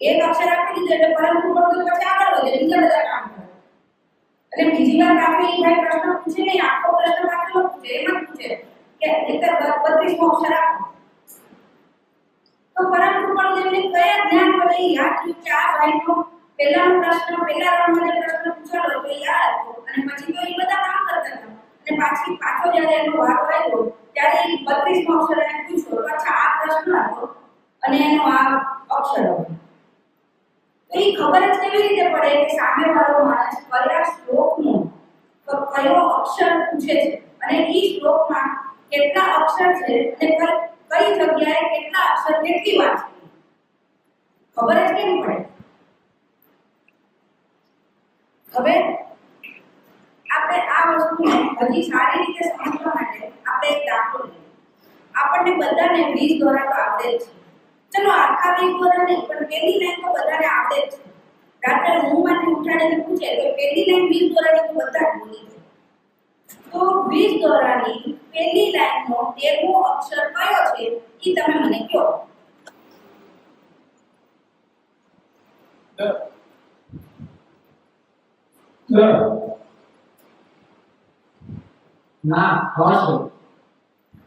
એક અક્ષર આપી દીધો એટલે પરમ કૃપાળુદેવ પછી આગળ વધે બીજા બધા કામ કરે. એટલે બીજી વાર આપણે એ ભાઈ પ્રશ્ન પૂછે નહીં, આખો પ્રશ્ન વાંચેલો પૂછે એમ જ પૂછે કે 32મો અક્ષર આપો. તો પરમ કૃપાળુદેવને કયા જ્ઞાન વડે યાદ થયું કે આ ભાઈનો પહેલાનો પ્રશ્ન પહેલા રાઉન્ડમાં જે પ્રશ્ન પૂછાલો તો યાદ હતો અને પછી તો એ બધા કામ કરતા હતા અને પાછો જ્યારે એનો વારો આવ્યો ત્યારે એ 32મો અક્ષર એને પૂછ્યો તો અચ્છા આ પ્રશ્ન હતો અને એનો આ અક્ષર હતો. તો એ ખબર જ કેવી રીતે પડે કે સામેવાળો માણસ કયા શ્લોકનો તો કયો અક્ષર પૂછે છે અને એ શ્લોકમાં કેટલા અક્ષર છે અને કઈ જગ્યાએ કેટલા અક્ષર કેટલી વાર છે ખબર જ કેમ પડે. હવે આપણે આ વસ્તુને હજી સારી રીતે સમજવા માટે આપણે એક દાખલો લઈએ. આપણને બધાને 20 દ્વારા તો આવડે જ છે. ચલો આખા 20 દ્વારા નહીં પણ પહેલી લાઈન તો બધાને આવડે જ છે. રાત્રે ઊંઘમાંથી ઉઠાડીને પૂછે તો પહેલી લાઈન 20 દ્વારાની તો બધા જ બોલી જાય. તો 20 દ્વારાની પહેલી લાઈનનો 13મો અક્ષર કયો છે એ તમે મને કહો. ના હશે.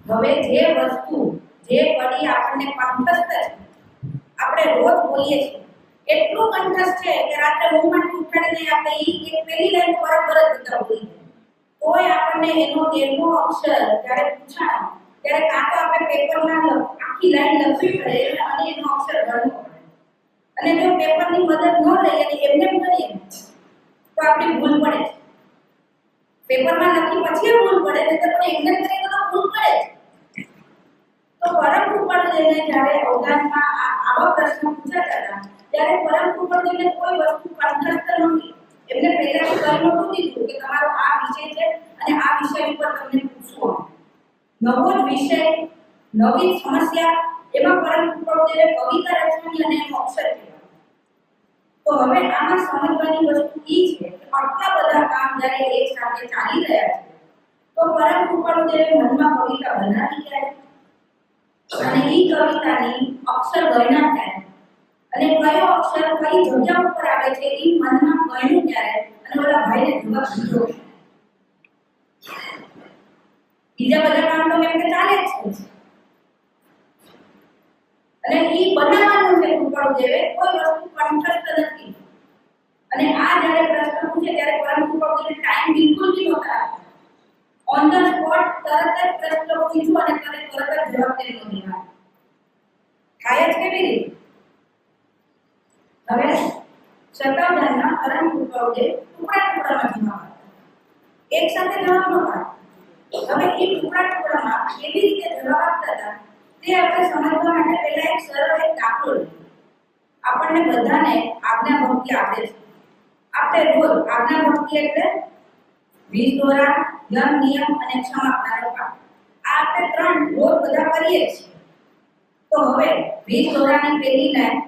હવે જે વસ્તુ જે કડી આપણને કંઠસ્થ છે આપણે રોજ બોલીએ છીએ એટલું કંઠસ્થ છે કે રાત્રે ઊંઘમાંથી ઉઠાડીને આપણે એક પહેલી લાઈન બરાબર જ બધા બોલી જાય. તોય આપણને એનો 13મો અક્ષર જ્યારે પૂછાય ત્યારે કાં તો આપણે પેપરમાં આખી લાઈન લખવી પડે અને એનો અક્ષર ગણવો પડે. અને જો પેપરની મદદ ન લઈએ અને એમને કરીએ તો આપણી ભૂલ પડે છે. પેપરમાં લખી પછી ભૂલ પડે ને તો પણ એમને કરીને તો ભૂલ પડે. તો પરમ કૃપાળુદેવને જ્યારે અવધાનમાં આવા પ્રશ્ન પૂછાતા હતા ત્યારે પરમ કૃપાળુદેવને કોઈ વસ્તુ કંઠસ્થ નહોતી. એમને પહેલાથી કહી નહોતું દીધું કે તમારો આ વિષય છે અને આ વિષય ઉપર તમને પૂછવું. નવો જ વિષય નવી સમસ્યા એમાં પરમ કૃપાળુદેવે કવિતા રચવાની અને એનો અક્ષર કહેવાય. તો હવે આમાં સમજવાની વસ્તુ એ છે કે આટલા બધા કામ જ્યારે એક સાથે ચાલી રહ્યા છે તો પરમ કૃપાળુદેવે મનમાં કવિતા બનાવી ક્યારે અને એ કવિતાની અક્ષર ગણના ક્યારે અને કયો અક્ષર કઈ જગ્યા ઉપર આવે છે એ મનમાં ગણ્યું ક્યારે અને ઓલા ભાઈને જવાબ દીધો. બીજા બધા કામ તો કેમ કે ચાલે જ છે અને એ બનાવવાનું છે કૃપાળુદેવે કોઈ વસ્તુ કંઠસ્થ નથી. અને આ જ્યારે પ્રશ્ન પૂછે ત્યારે પરમ કૃપાળુદેવને ટાઈમ બિલકુલ બી નહોતા આપતા. ઓન ધ સ્પોટ તરત જ પ્રશ્ન પૂછ્યો અને તરત જ જવાબ તેનો દીધો. થાય જ કેવી રીતે? હવે શતાવધાનના પરમ કૃપાળુદેવ ટુકડા ટુકડામાં જવાબ આપતા. એક સાથે જવાબ ન આપતા. હવે એ ટુકડા ટુકડામાં કેવી રીતે જવાબ આપતા હતા તે આપણે સમજવા માટે પહેલા એક સરળ એક દાખલો લઈએ. આપણને બધાને આજ્ઞા ભક્તિ આપે છે. આપણે રોજ આજ્ઞા ભક્તિ એટલે 20 દ્વારા યમ નિયમ અને ક્ષમાપણાનો પાઠ આ આપણે 3 રોજ બધા કરીએ છીએ. તો હવે 20 દ્વારાની પહેલી લાઈન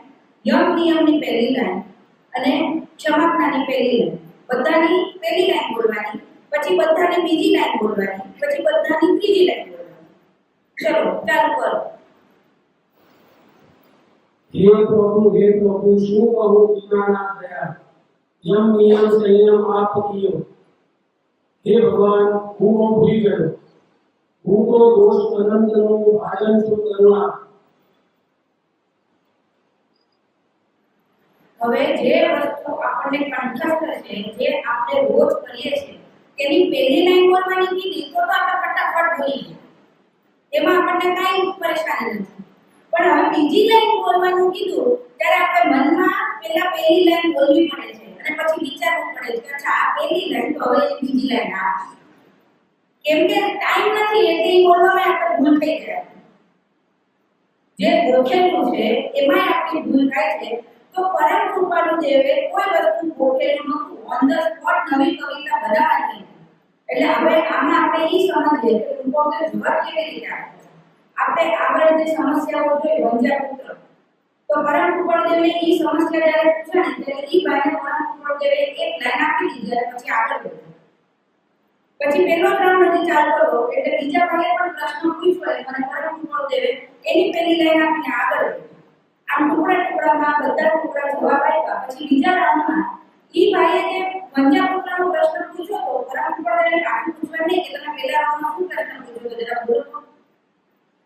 યમ નિયમની પહેલી લાઈન અને ક્ષમાપણાની પહેલી લાઈન બધાની પહેલી લાઈન બોલવાની પછી બધાની બીજી લાઈન બોલવાની પછી બધાની ત્રીજી લાઈન બોલવાની. ચલો ચાલુ કરો. હે પ્રભુ શું કહું દીનાના દયા યમ નિયમ સંયમ આપ કિયો. હે ભગવાન હું ભૂલી ગયો. હું તો દોષ અનંતનો ભાજન છું કરુણા. હવે જે વસ્તુ આપણને કંઠસ્થ છે જે આપણે રોજ કરીએ છીએ તેની પહેલી લાઈન બોલવાની કીધી તો આપણે ફટાફટ બોલી ગયા. એમાં આપણને કાંઈ પરેશાની નથી. પણ હવે બીજી લાઈન બોલવાનું કીધું ત્યારે આપણે મનમાં પહેલા પહેલી લાઈન બોલવી પડે છે અને પછી વિચારવું પડે છે કે અચ્છા આ પહેલી લાઈન તો હવે બીજી લાઈન આ કેમ કે ટાઈમ નથી એટલે એ બોલવામાં આપણે ભૂલ થઈ જાય જે ગોખેલું છે એમાં આપણી ભૂલ થાય છે તો પરમ કૃપાળુ દેવે કોઈ વસ્તુ ગોખેલું નહોતું ઓન ધ સ્પોટ નવી કવિતા બનાવવાની એટલે હવે આમાં આપણે એ સમજીએ કે કૃપાળુ જવાબ કેવી રીતે આપે આપણે આગળ જે સમસ્યાઓ જોઈ વંજા પુત્ર તો પરમ કૃપાળુ દેવે એ સમસ્યા જ્યારે પૂછાણી ત્યારે એ ભાઈને પરમ કૃપાળુ દેવે એક લાઈન આપી દીધી અને પછી આગળ વધ્યો પછી પહેલો રાઉન્ડ નથી ચાલતો હતો એટલે બીજા ભાઈએ પણ પ્રશ્ન પૂછ્યો અને પરમ કૃપાળુ દેવે એની પહેલી લાઈન આપીને આગળ વધ્યો આમ ટુકડા બધા ટુકડા જવાબ આપ્યા પછી બીજા રાઉન્ડમાં ઈ ભાઈએ જે વંજા પુત્રનો પ્રશ્ન પૂછ્યો તો પરમ કૃપાળુ દેવે આખું પૂછવા નહીં કે તમે પહેલા રાઉન્ડમાં શું પ્રશ્ન પૂછ્યો તો જરા બોલો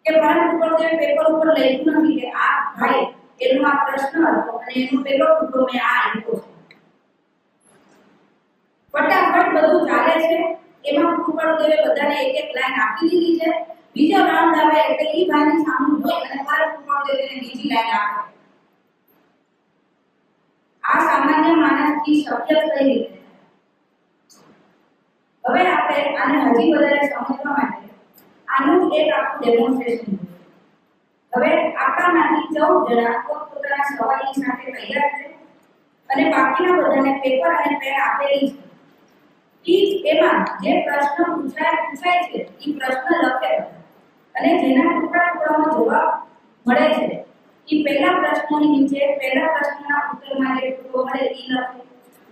કે પરમ કૃપાળુ દેવે પેપર ઉપર લખ્યું નથી કે આ ભાઈ એનો આ પ્રશ્ન હતો અને એનો પહેલો ટુકડો મેં આ આપ્યો છે ફટાફટ બધું ચાલે છે એમાં કૃપાળુ દેવે બધાને એક એક લાઈન આપી દીધી છે બીજો રાઉન્ડ આવે એટલે ઈ ભાઈની સામે જોઈ અને પરમ કૃપાળુ દેવને બીજી લાઈન આપે આ સામાન્ય માણસથી શક્ય કઈ રીતે હવે આપણે આને હજી વધારે સમજવા માટે આનું એક આખું ડેમોન્સ્ટ્રેશન હવે આપણામાંથી 14 જણા પોતપોતાના સવાલની સાથે તૈયાર છે અને બાકીના બધાને પેપર અને પેન આપેલી છે એમાં જે પ્રશ્ન પૂછાય છે એ પ્રશ્ન લખે અને જેના ટુકડાનો જવાબ મળે છે એ પહેલા પ્રશ્નની નીચે પહેલા પ્રશ્નના ઉત્તરમાં જે ટુકડો મળે એ લખે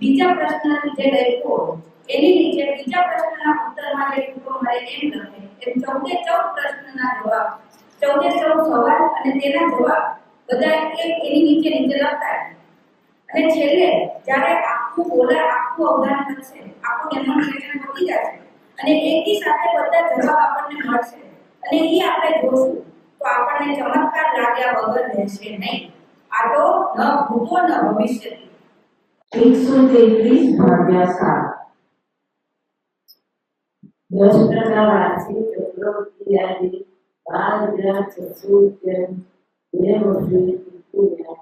બીજા પ્રશ્નની જે લખ્યો એની નીચે બીજા પ્રશ્નના ઉત્તરમાં જે ટુકડો મળે એમ લખે એમ 14 પ્રશ્નના જવાબ 14 સવાલ અને તેના જવાબ બધા એક એની નીચે લખતા અને છેલ્લે જ્યારે આખું અવધાન થશે આખું ડેમોન્સ્ટ્રેશન પતી જશે અને એકી સાથે બધા જવાબ આપણને મળશે અને એ આપણે જોશું તો આપણને ચમત્કાર લાગ્યા વગર રહેશે નહીં આ તો ન ભૂતો ન ભવિષ્ય 133 ભાગ્યા 7 10% વાર્ષિક ચક્રવૃદ્ધિ યાદી 12,600 બે વર્ષે પૂર્ણ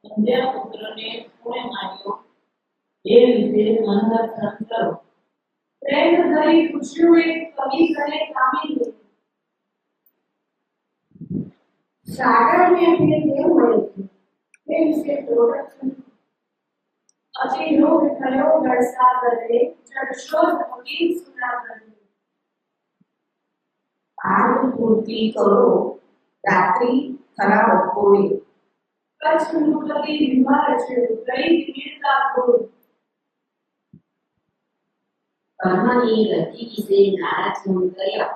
સંધ્યા પુત્રને કોણે માર્યો એ વિશે મનોરંજન કરો પ્રેમ ભરી ખુશીઓ એક કવિ કરે કામી સાગરને ફેર કેમ મળે છે તે વિશે પ્રોડક્શન અતિ રોગ થયો વરસાદે જળશોધ હોગી સુનાગર આગ પૂર્તિ કરો રાત્રિ ખરાબ બપોરે કચ્છ મુકતી બીમાર છે ગઈ વીરતા ગોળ કર્મની ગતિ વિશે નારાજ ન કર્યા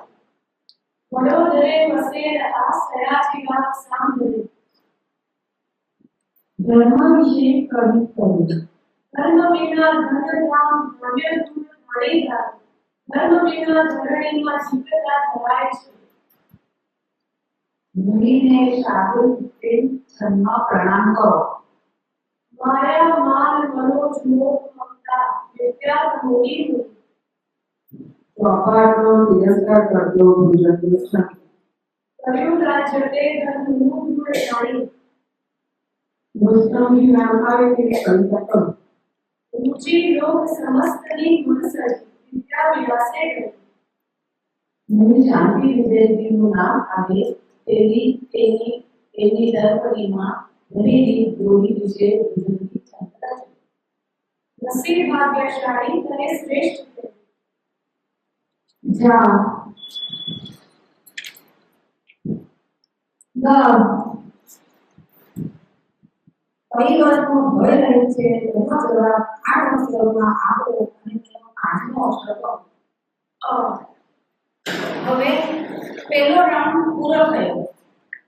વડોદરે વસે આ સયાજીના સાંભળે ધર્મ વિશે કવિ કહ્યું ધર્મ વિના ધનધામ ધન્ય દૂર મળી જાય ધર્મ વિના ધરણીમાં જીવતા ધરાય છે મુનિને સાધુ પ્રેમ સન્મા પ્રણામ કરો માયા માન મનોજ મોહ મમતા વિદ્યા મોહી ચોપાટનો તિરસ્કાર કરતો ભૂજનનો સંત કર્યું રાજ્ય તે ધર્મ મૂળ મૂળ જાણી મુસ્તમી નામ આવે તે કવિતા કહો ઊંચી લોક સમસ્તની ગુણસરી વિદ્યા વિલાસે કરી મુનિ શાંતિ વિજયજીનું નામ આવે તેની દર્પણીમાં ઘણી જોડી વિશે ભૂજનની ચર્ચા છે નસીબ ભાગ્યશાળી અને શ્રેષ્ઠ છે જા કઈ વસ્તુ ભય રહી છે તેનો જવાબ આ અક્ષરમાં આપો અને તેનો આજનો અક્ષર કહો હવે પહેલો રાઉન્ડ પૂરો થયો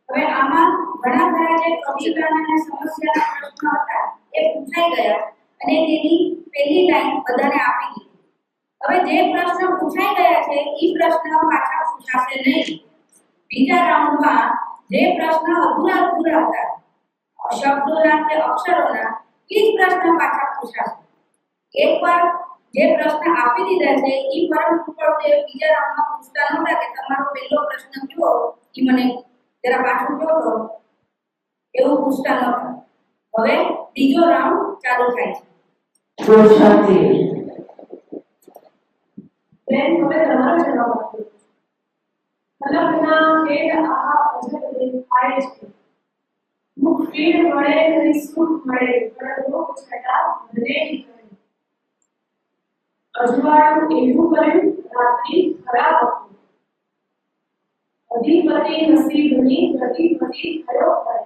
હવે આમાં ઘણા ખરા જે કવિતાના સમસ્યાના પ્રશ્નો હતા એ પૂછાઈ ગયા અને તેની પહેલી લાઈન બધાને આપી દીધી હવે જે પ્રશ્ન પૂછાઈ ગયા છે એ પ્રશ્ન પાછા પૂછાશે નહીં બીજા રાઉન્ડમાં જે પ્રશ્ન અધૂરા હતા શબ્દોના કે અક્ષરોના એ જ પ્રશ્ન પાછા પૂછાશે એકવાર જે પ્રશ્ન આપી દીધા છે એ પરમ કૃપાળુદેવ બીજા રાઉન્ડમાં પૂછતા નહોતા કે તમારો પહેલો પ્રશ્ન કયો એ મને જરા પાછું કહો તો એવું પૂછતા નહોતા. હવે બીજો રાઉન્ડ ચાલુ થાય છે. બેન હવે તમારો જવાબ આપો. કલ્પના ખેડ આહા અજબ દેખાય છે. મુખ પીડ મળે નહીં સુખ મળે પણ રોગ છટા મને નહીં કરે. અજવાળું એવું કર્યું રાત્રિ ખરાબ હતું. અધિપતિ નસીબની પ્રતિપતિ થયો કરે.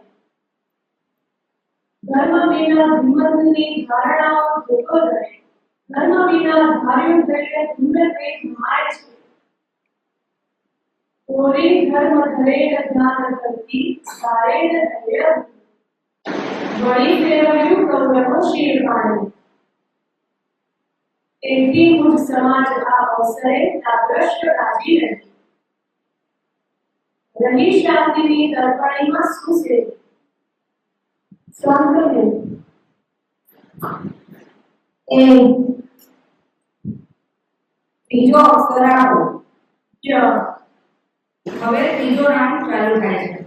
ધર્મ વિના ધીમતની ધારણાઓ ધોકો રહે. ધર્મ વિના ધાર્યું ધૈર્ય ધૂમે પેટ મારે છે. કોરી ધર્મ ધરેડ જ્ઞાન કરતી સારેડ ધૈર્ય વળી ફેરવ્યું કૌરવો શીર પાણી. તેથી મુજ સમાજ આ અવસરે તાદ્રશ્ય રાજી રહી. રહી શાંતિની તર્પણીમાં સુસેવી. સંતને એ બીજો અક્ષર આપો. જ હવે ત્રીજો રાઉન્ડ ચાલુ થાય છે.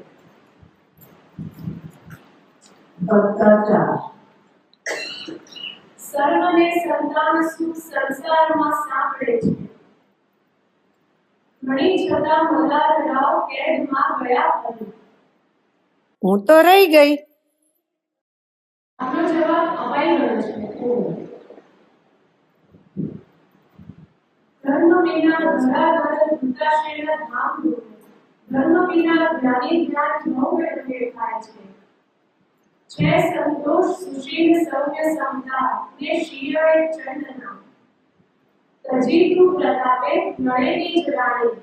સર્વને સંતાન સુખ સંસારમાં સાંભળે છે. ઘણી છતાં મદાર રાવ કેદમાં ગયા ફરી. હું તો રહી ગઈ. આપનો જવાબ અપાઈ ગયો છે. ધર્મ વિના ધરાધર ધૃતાશેન ધામ દોરે. ધર્મ વિના જ્ઞાની જ્ઞાન નવ વેળવે થાય છે. છે સંતોષ સુશીલ સૌમ્ય સમતા ને શિયળે ચંદના. તજી તું પ્રતાપે નળેની જ રાણી.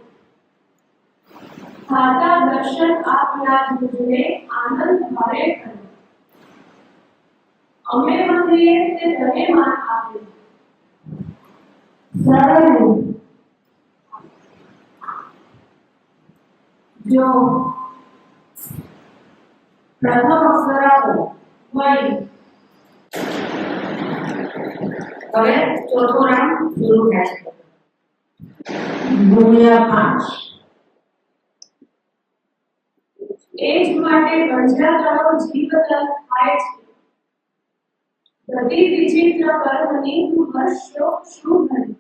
ખાતા દર્શન આપના મુજને આનંદ ભારે કરે. અમે મંદિરે તે તને માન આપ્યું. સરળ જો પ્રથમ અક્ષર આપો. વળી હવે ચોથો રાઉન્ડ શરૂ થાય છે. એ જ માટે ગંજાતળો જીવતલ થાય છે. ગતિ વિચિત્ર કર્મની તું હર્ષ શોક શું ધરી.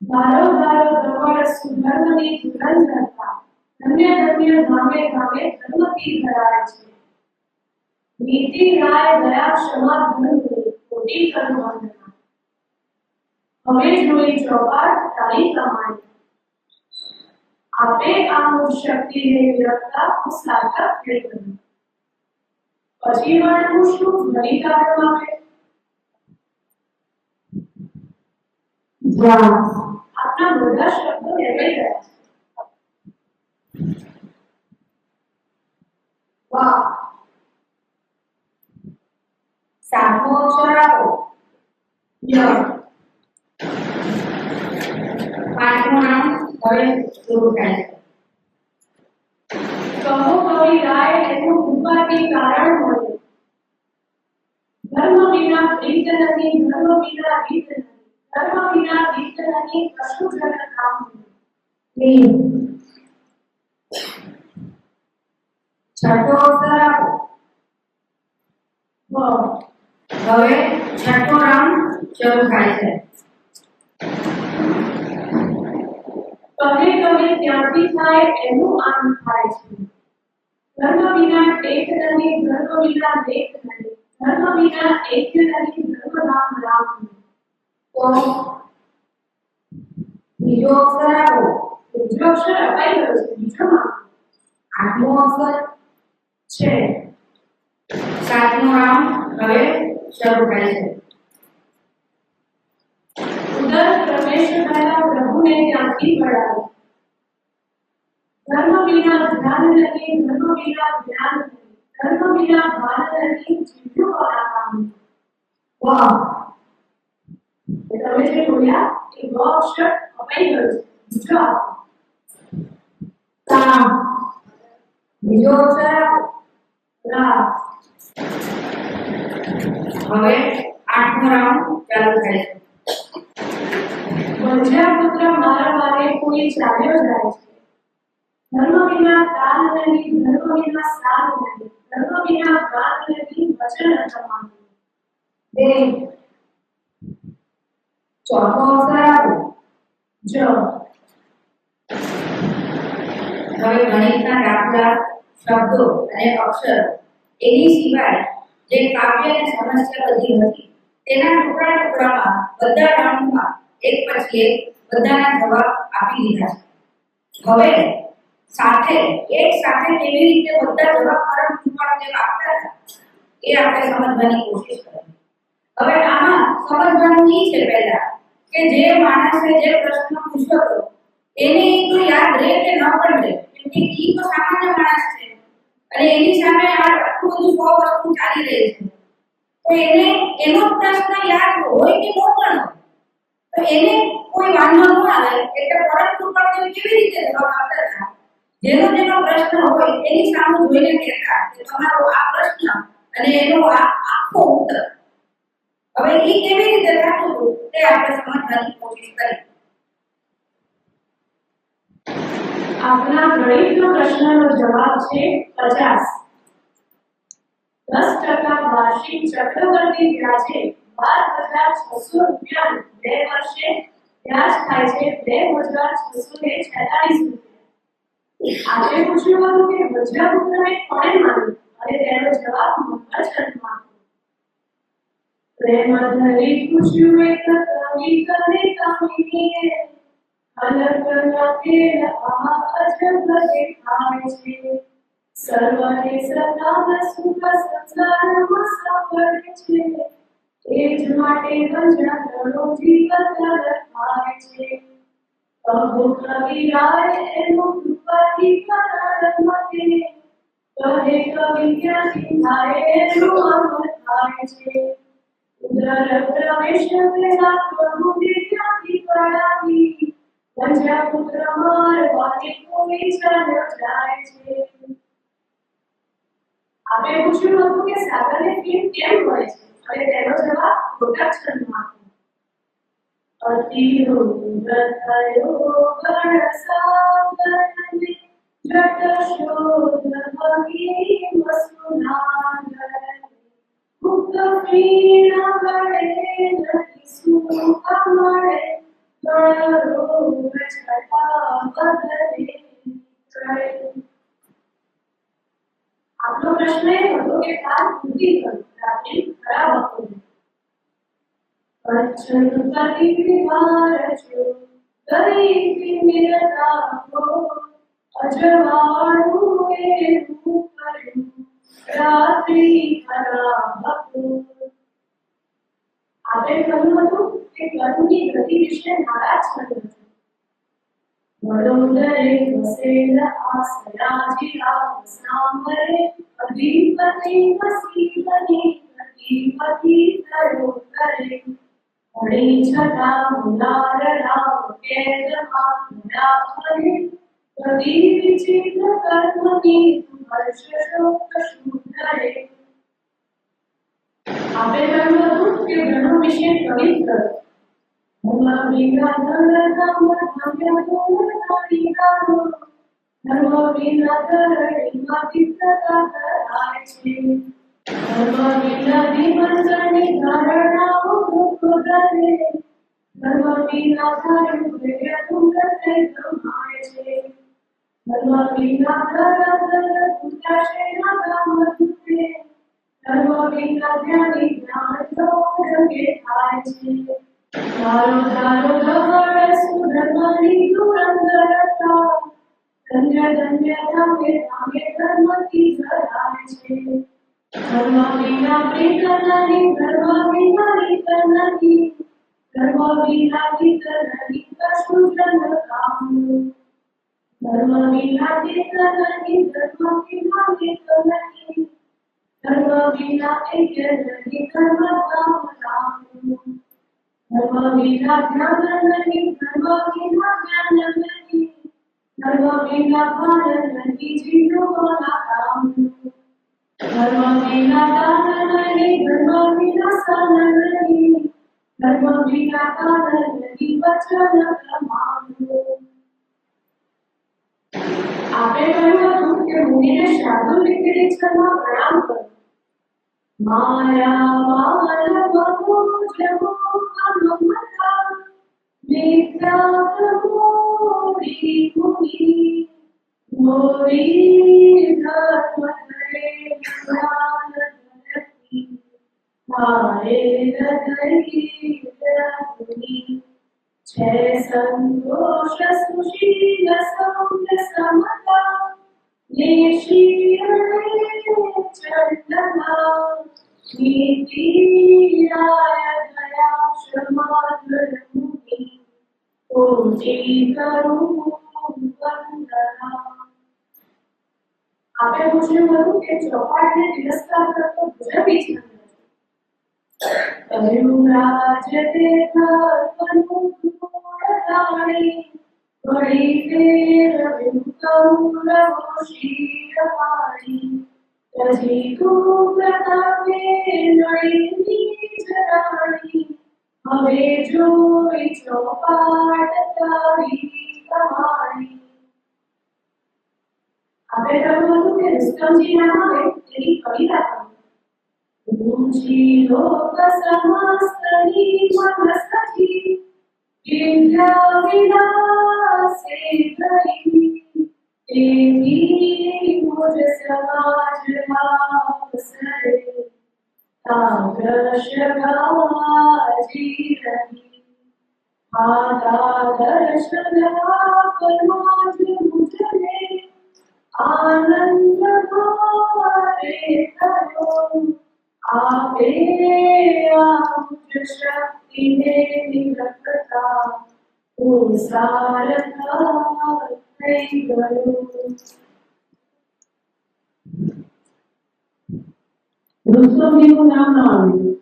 ધારો ધારો દ્રવળ સુધર્મની ધુરંધરતા. ધન્ય ધન્ય ધામે ધામે ધર્મથી ધરાય છે. નીતિ રાય દયા ક્ષમા ધન કોટી કર્મ વંદના. હવે જોઈ ચોપાટ તારી કમાણી. આપે આમુદ શક્તિ ને વિરક્તા હું સાર્થક થઈ ગયું. પછી વળવું શું ઘણી કારણ આપે. આપના બધા શબ્દો લેવાઈ ગયા છે. વાહ. સાતમો અક્ષર આપો. ય પાંચમો રાઉન્ડ હવે શરૂ થાય છે. કહો કવિ રાય એનું કૃપાથી કારણ મળે. ધર્મ વિના પ્રીત નથી. ધર્મ વિના રીત નથી. ધર્મ વિના રીત નથી. કશું જન કામ નહીં. છઠ્ઠો અક્ષર આપો. વ હવે છઠ્ઠો રાઉન્ડ શરૂ થાય છે. કહે કવિ ત્યાંથી થાય એનું આમ થાય છે. ધર્મ વિના ટેક નહીં. ધર્મ વિના લેખ નહીં. ધર્મ વિના એક્ય નહીં. ધર્મ નામ રામ નહીં. તો બીજો અક્ષર આપો. બીજો અક્ષર અપાઈ ગયો છે. બીજો નામ આઠમો અક્ષર. છે. સાતમો રાઉન્ડ હવે શરૂ થાય છે. ઉદર પ્રવેશ પહેલા પ્રભુને ત્યાંથી વળાવી. ધર્મ વિના ધ્યાન નહીં. ધર્મ વિના જ્ઞાન નહીં. ધર્મ વિના ભાન નહીં. જીવ્યું વાળા કામ નહીં. વાહ. તમે જે બોલ્યા એ વ અક્ષર અપાઈ ગયો છે. બીજો આપો. તા. બીજો અક્ષર આપો. રા હવે આઠમો રાઉન્ડ ચાલુ થાય છે. વંધ્યા પુત્ર મારા વારે કોઈ ચાલ્યો જાય છે. ધર્મ વિના દાન નહીં, ધર્મ વિના સાર નહીં, ધર્મ વિના ગાન નહીં, વચન અસમાન. બે ચોથો અક્ષર આપો. જ હવે ગણિતના દાખલા, શબ્દો અને અક્ષર એની સિવાય જે કાવ્ય અને સમસ્યા બધી હતી તેના ટુકડા ટુકડામાં બધા રાઉન્ડમાં એક પછી એક બધાના જવાબ આપી દીધા છે. હવે એક સાથે કેવી રીતે બધા જવાબ પરમ આપતા હતા એ આપણે સમજવાની કોશિશ કરીએ. હવે આમાં સમજવાનું એ છે પહેલા કે જે માણસે જે પ્રશ્ન પૂછ્યો હતો એને તો યાદ રહે કે ન પણ રહે, કેમ કે ઈ તો સામાન્ય માણસ છે અને એની સામે આ આટલું બધું 100 વસ્તુ ચાલી રહી છે, તો એને એનો પ્રશ્ન યાદ હોય કે ન પણ હોય તો એને કોઈ વાંધો ન આવે. એટલે પરંતુ પણ કેવી રીતે જવાબ આપતા હતા, જેનો પ્રશ્ન હોય એની સામે જોઈને કહેતા કે તમારો આ પ્રશ્ન અને એનો આ આખો ઉત્તર. હવે એ કેવી રીતે થતું હતું તે આપણે સમજવાની કોશિશ કરીએ. આપના ગણિતનો પ્રશ્નનો જવાબ છે 50. 10% વાર્ષિક ચક્રવર્તી વ્યાજે 12,600 રૂપિયાનું 2 વર્ષે વ્યાજ થાય છે 2,646 રૂપિયા. આજે પૂછ્યું હતું કે વંધ્યા પુત્રને કોણે માર્યો અને તેનો જવાબ મંગળચંદમાં આપ્યો. પ્રેમ ધરી પૂછ્યું એક કવિ કરે કામિનીએ, અલગ લખે આ અજબ દેખાય છે, સર્વને સદા સુખ સંસારમાં સફળ છે, એ જ માટે વંધ્યાનો જીવન લખાય છે. કહો કવિરાય એનું કૃપાથી કરણ મતે, કહે કવિ ક્યાંથી થાય એનું અમર થાય છે. ઉદર પ્રવેશ પેલા પ્રભુને ક્યાંથી પડાવી, વંધ્યા પુત્ર મારવાને કોઈ ચાલ્યો જાય છે. આપણે પૂછ્યું હતું કે સાગરને ફીણ કેમ મળે છે અને તેનો જવાબ પ્રોડક્શનમાં આપ્યો. અતિ રૂદ્ર થયો ગણ સાગરને, જટ શોધ ભગી વસુનાગરને, મુક્ત ફીણ મળે નથી સુખ મળે, રોગ છટા બદલે ચડે. આપનો પ્રશ્ન એ હતો કે કાલ તૂટી ગયું, રાત્રિ ખરાબ હતું. અચ્છન પરિવાર છો ગરીબી મિલતા હો, અજવાળું એવું કર્યું રાત્રિ ખરાબ હતું. આપણે કહ્યું હતું કે કર્મની ગતિ વિશે નારાજ થયું હતું. વડોદરે વસેલ આસરાજી રામ સાંભળે, અધિપતિ વસીલની અધિપતિ થયો કરે, હળી છટા મુલાર રામ કેદમાં ઘડા ફરે, કદી વિચિત્ર કર્મની તું હર્ષ શોક શું કરે. આપણે કહ્યું હતું કે ધર્મ વિશે કવિ કરો. ધર્મ વિના ધર્મ ભાગ્ય ગુણ હરિગારો, ધર્મ વિના ધરણીમાં પિત્તતા ધરાય છે, ધર્મ વિના વિમર્શની ધારણાઓ દુઃખ ધરે, ધર્મ વિના ધાર્યું પ્રિય દુર્ગતે ગમાય છે, ધર્મ વિના ધર ઉતાશે નામ દુઃખે, ધર્મ વિના જ્ઞાની જ્ઞાન યોગ્ય થાય છે. ધારો ધારો ધવળ સુધર્મની ધુરંધરતા, ધન્ય ધન્ય ધામે ધામે ધર્મથી ધરાય છે, ધર્મ વિના પ્રીત નહીં, ધર્મ વિના રીત નહીં, ધર્મ વિના ગીત નહીં, કશું જન કામનું, ધર્મ વિના ગીત નહીં, ધર્મ વિના ગીત નહીં, ધર્મ વિના ઐક્ય નહીં, ધર્મ કામ કામનું, ધર્મ વિના જ્ઞાન નહીં, ધર્મ વિના જ્ઞાન નહીં, ધર્મ વિના ભાન નહીં, જીવોના કામનું, ધર્મ વિના દાન નહીં, ધર્મ વિના સન નહીં, ધર્મ વિના કાન નહીં, નથી વચન પ્રમાણો. આપણે કહ્યું હતું કે મુનિને સાધુ વિક્રેચરમાં પ્રણામ કરો. મારા માલ મનોજમો અનુમતા મિત્રા પ્રમોરી મુનિ મોરી ધર્મ ધરે જ્ઞાન ધરતી મારે હૃદયી ધરતી છે સંતોષ સુશીલ સૌમ્ય સમતા નિશીરણે ચંદના નીતિરાય દયા ક્ષમાધર મુનિ કોટી કરું વંદના. આપણે પૂછ્યું હતું કે ચોપાટને તિરસ્કાર કરતો ગજબી છે. કહ્યું રાજ તે ધર્મનું ગુણગાણી ઘડી ફેરવ્યું કૌરવો શિરવાણી તજી તું પ્રતાપે નળીની જરાણી હવે જોઈ ચોપાટ તારી કહાણી. આપણે કહ્યું હતું કે રુસ્તમજી નામ આવે તેની કવિતા કહ્યું. ઊંચી લોક સમસ્તની મનસથી વિદ્યા વિલાસે ધરી તેવી મુજ સમાજમાં પસરે તાદ્રશ ગાજી રહી. આ તાદ્રશ ગા પરમાજ મુજને આનંદ મારે થયો. આપે આજ શક્તિને નિરખતા હું સારથા થઈ ગયો. રુસ્તમજીનું નામ ન આવ્યું.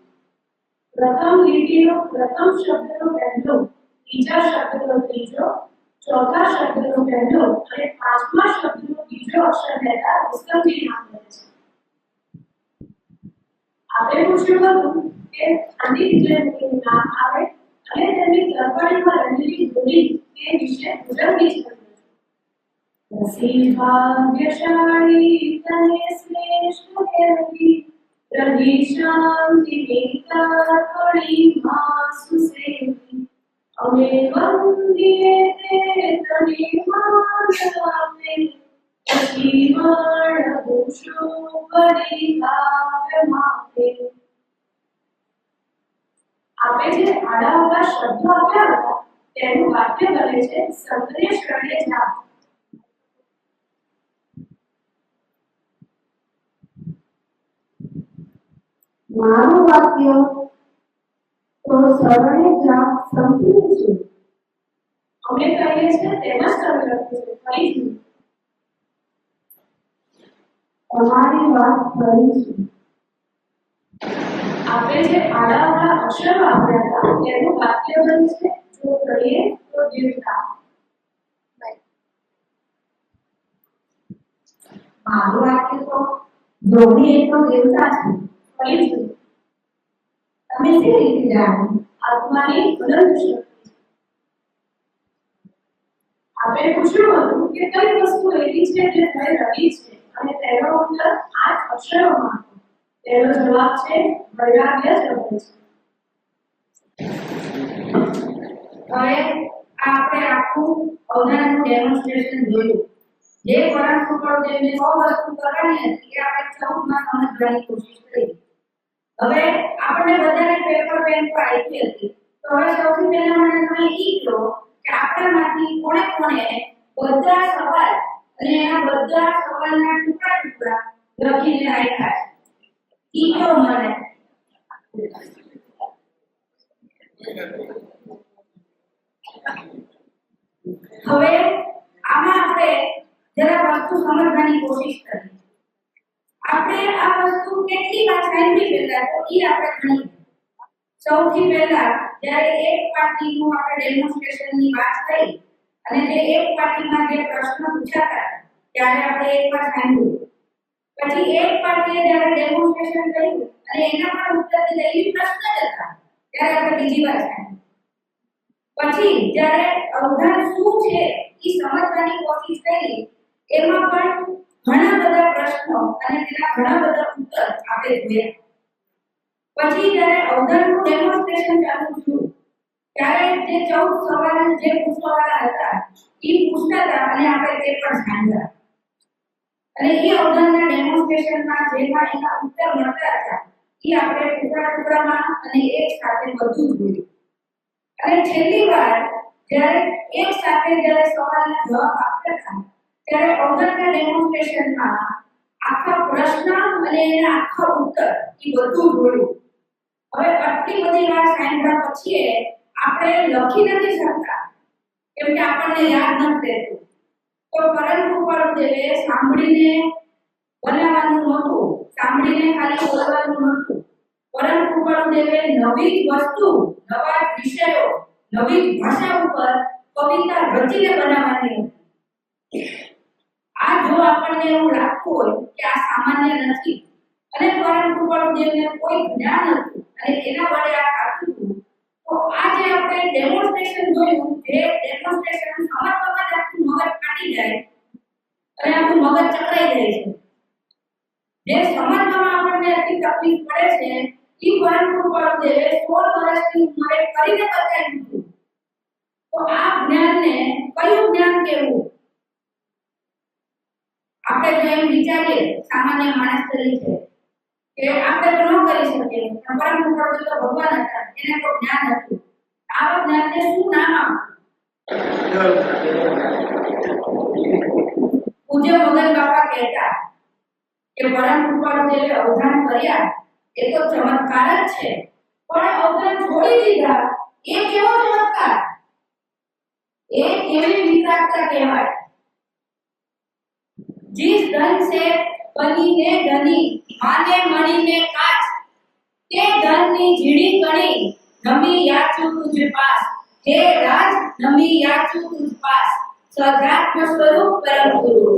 પ્રથમ લીટીનો પ્રથમ શબ્દનો પહેલો, બીજા શબ્દનો ત્રીજો, ચોથા શબ્દનો પહેલો અને પાંચમા શબ્દનો બીજો અક્ષર લેતા રુસ્તમજી નામ બને છે. આપણે પૂછ્યું હતું કે આની જે મુનિનું નામ આવે અને તેમની તરફડીમાં રહેલી બોલી તે વિશે ગુજરાતી છે. રસી ભાગ્યશાળી તને શ્રેષ્ઠ કહેવી રવિ શાંતિ મેતા થોડી માં સુસેવી અમે વંદીએ તે તને માન આપે જીવન ભૂષો કરી કાવ્ય માપે. આપણે જે આડા અવળા શબ્દો આપ્યા હતા તેનું વાક્ય બને છે સંતને શરણે જા. મારું વાક્ય તો શરણે જા સંપૂર્ણ છે. અમે કહીએ છીએ તેમાં સરળ લખ્યું છે. ફરીથી તમારી વાત કરી છે. આપણે જે આડા અવળા અક્ષરો આપ્યા હતા તેનું વાક્ય બને છે જો કહીએ તો દેવતા. મારું વાક્ય તો ધોની એક તો દેવતા છે. ફરીથી તમે શી રીતે જાણો? આત્માની અનંત શક્તિ. આપણે પૂછ્યું હતું કે કઈ વસ્તુ એવી છે જે થઈ રહી છે અને તેનો ઉત્તર 8 અક્ષરોમાં હતો. તેનો જવાબ છે વૈરાગ્ય જ રહે છે. હવે આપણે આખું અવધાનનું ડેમોન્સ્ટ્રેશન જોયું. જે પરમ કૃપાળુદેવને 100 વસ્તુ કરવાની હતી એ આપણે 14 માં સમજવાની કોશિશ કરી. હવે આપણે બધાને પેપર પેન તો આપી હતી. તો હવે સૌથી પહેલા મને તમે ઈ કહો કે આપણામાંથી કોણે બધા સવાલ અને એના બધા સવાલના ટુકડા ટુકડા લખીને રાખ્યા છે. ઈ કહો મને. હવે આમાં આપણે જરા વસ્તુ સમજવાની કોશિશ કરીએ. આપણે આ વસ્તુ કેટલી વાર સાંભળી પહેલા તો ઈ આપણે ગણીએ. સૌથી પહેલા જ્યારે એક પાર્ટીનું આપણે ડેમોન્સ્ટ્રેશનની વાત કરી અને જે એક પાર્ટીમાં જે પ્રશ્ન પૂછાતા ત્યારે આપણે એકવાર સાંભળ્યું. પછી એક પાર્ટીએ જ્યારે ડેમોન્સ્ટ્રેશન કર્યું અને એના પણ ઉત્તર દઈને પ્રશ્ન જ હતા ત્યારે આપણે બીજી વાર સાંભળ્યું. પછી જ્યારે અવધાન શું છે એ સમજવાની કોશિશ કરી, એમાં પણ ઘણા બધા પ્રશ્નો અને તેના ઘણા બધા ઉત્તર આપણે જોયા. પછી જ્યારે અવધાનનું ડેમોન્સ્ટ્રેશન ચાલુ થયું ત્યારે જે 14 સવાલ જે પૂછવાવાળા હતા એ પૂછતા હતા અને આપણે તે પણ જાણ્યા. અને એ અવધાનના ડેમોન્સ્ટ્રેશનમાં જેમાં એના ઉત્તર મળતા હતા એ આપણે ટુકડા-ટુકડામાં અને એક સાથે બધું જોયું. અને છેલ્લી વાર જ્યારે એક સાથે જ્યારે સવાલના જવાબ આપતા હતા ત્યારે અવધાનના ડેમોન્સ્ટ્રેશનમાં આખા પ્રશ્ન અને એના આખા ઉત્તર એ બધું જોયું. હવે આટલી બધી વાર સાંભળ્યા પછી આપણે લખી નથી શકતા કેમ કે આપણને યાદ નથી રહેતું. તો પરંતુ પરમદેવે સાંભળીને બનાવવાનું નહોતું, સાંભળીને ખાલી બોલવાનું નહોતું, પરંતુ પરમદેવે નવી જ વસ્તુ, નવા જ વિષયો, નવી જ ભાષા ઉપર કવિતા રચીને બનાવવાની હતી. આ જો આપણને એવું લાગતું હોય કે આ સામાન્ય નથી અને પરંતુ પરમદેવને કોઈ જ્ઞાન હતું અને એના વડે આ થતું હતું, તો આ જે આપણે ડેમોન્સ્ટ્રેશન જોયું, જે ડેમોન્સ્ટ્રેશન સમજવામાં જ આપણું મગજ ફાટી જાય અને આપણું મગજ ચકરાઈ જાય છે. જે સમજવામાં આપણને આટલી તકલીફ પડે છે એ પરંતુ પરમદેવે 16 વર્ષની ઉંમરે કરીને બતાવ્યું હતું. તો આ જ્ઞાનને કયું જ્ઞાન કહેવું? આપણે જો એમ વિચારીએ સામાન્ય માણસ તરીકે કે આપણે તો ન કરી શકીએ, પણ પરંતુ પરમદેવ તો ભગવાન હતા, એને તો જ્ઞાન હતું. આવા જ્ઞાનને શું નામ આપવું? પૂજ્ય મગન બાપા કહેતા કે પરમ પરમદેવે અવધાન કર્યા એ તો ચમત્કાર જ છે, પણ અવધાન છોડી દીધા એ કેવો ચમત્કાર? એ કેવી વિતરાગતા કહેવાય? जिस धन से बनी ने धनी माने मणि ने काच, ते धन ની ઝીણી કણી નમી યાચું તુજ પાસ. હે રાજ નમી યાચું તુજ પાસ, સદાત્મ સ્વરૂપ પરમ ગુરુ.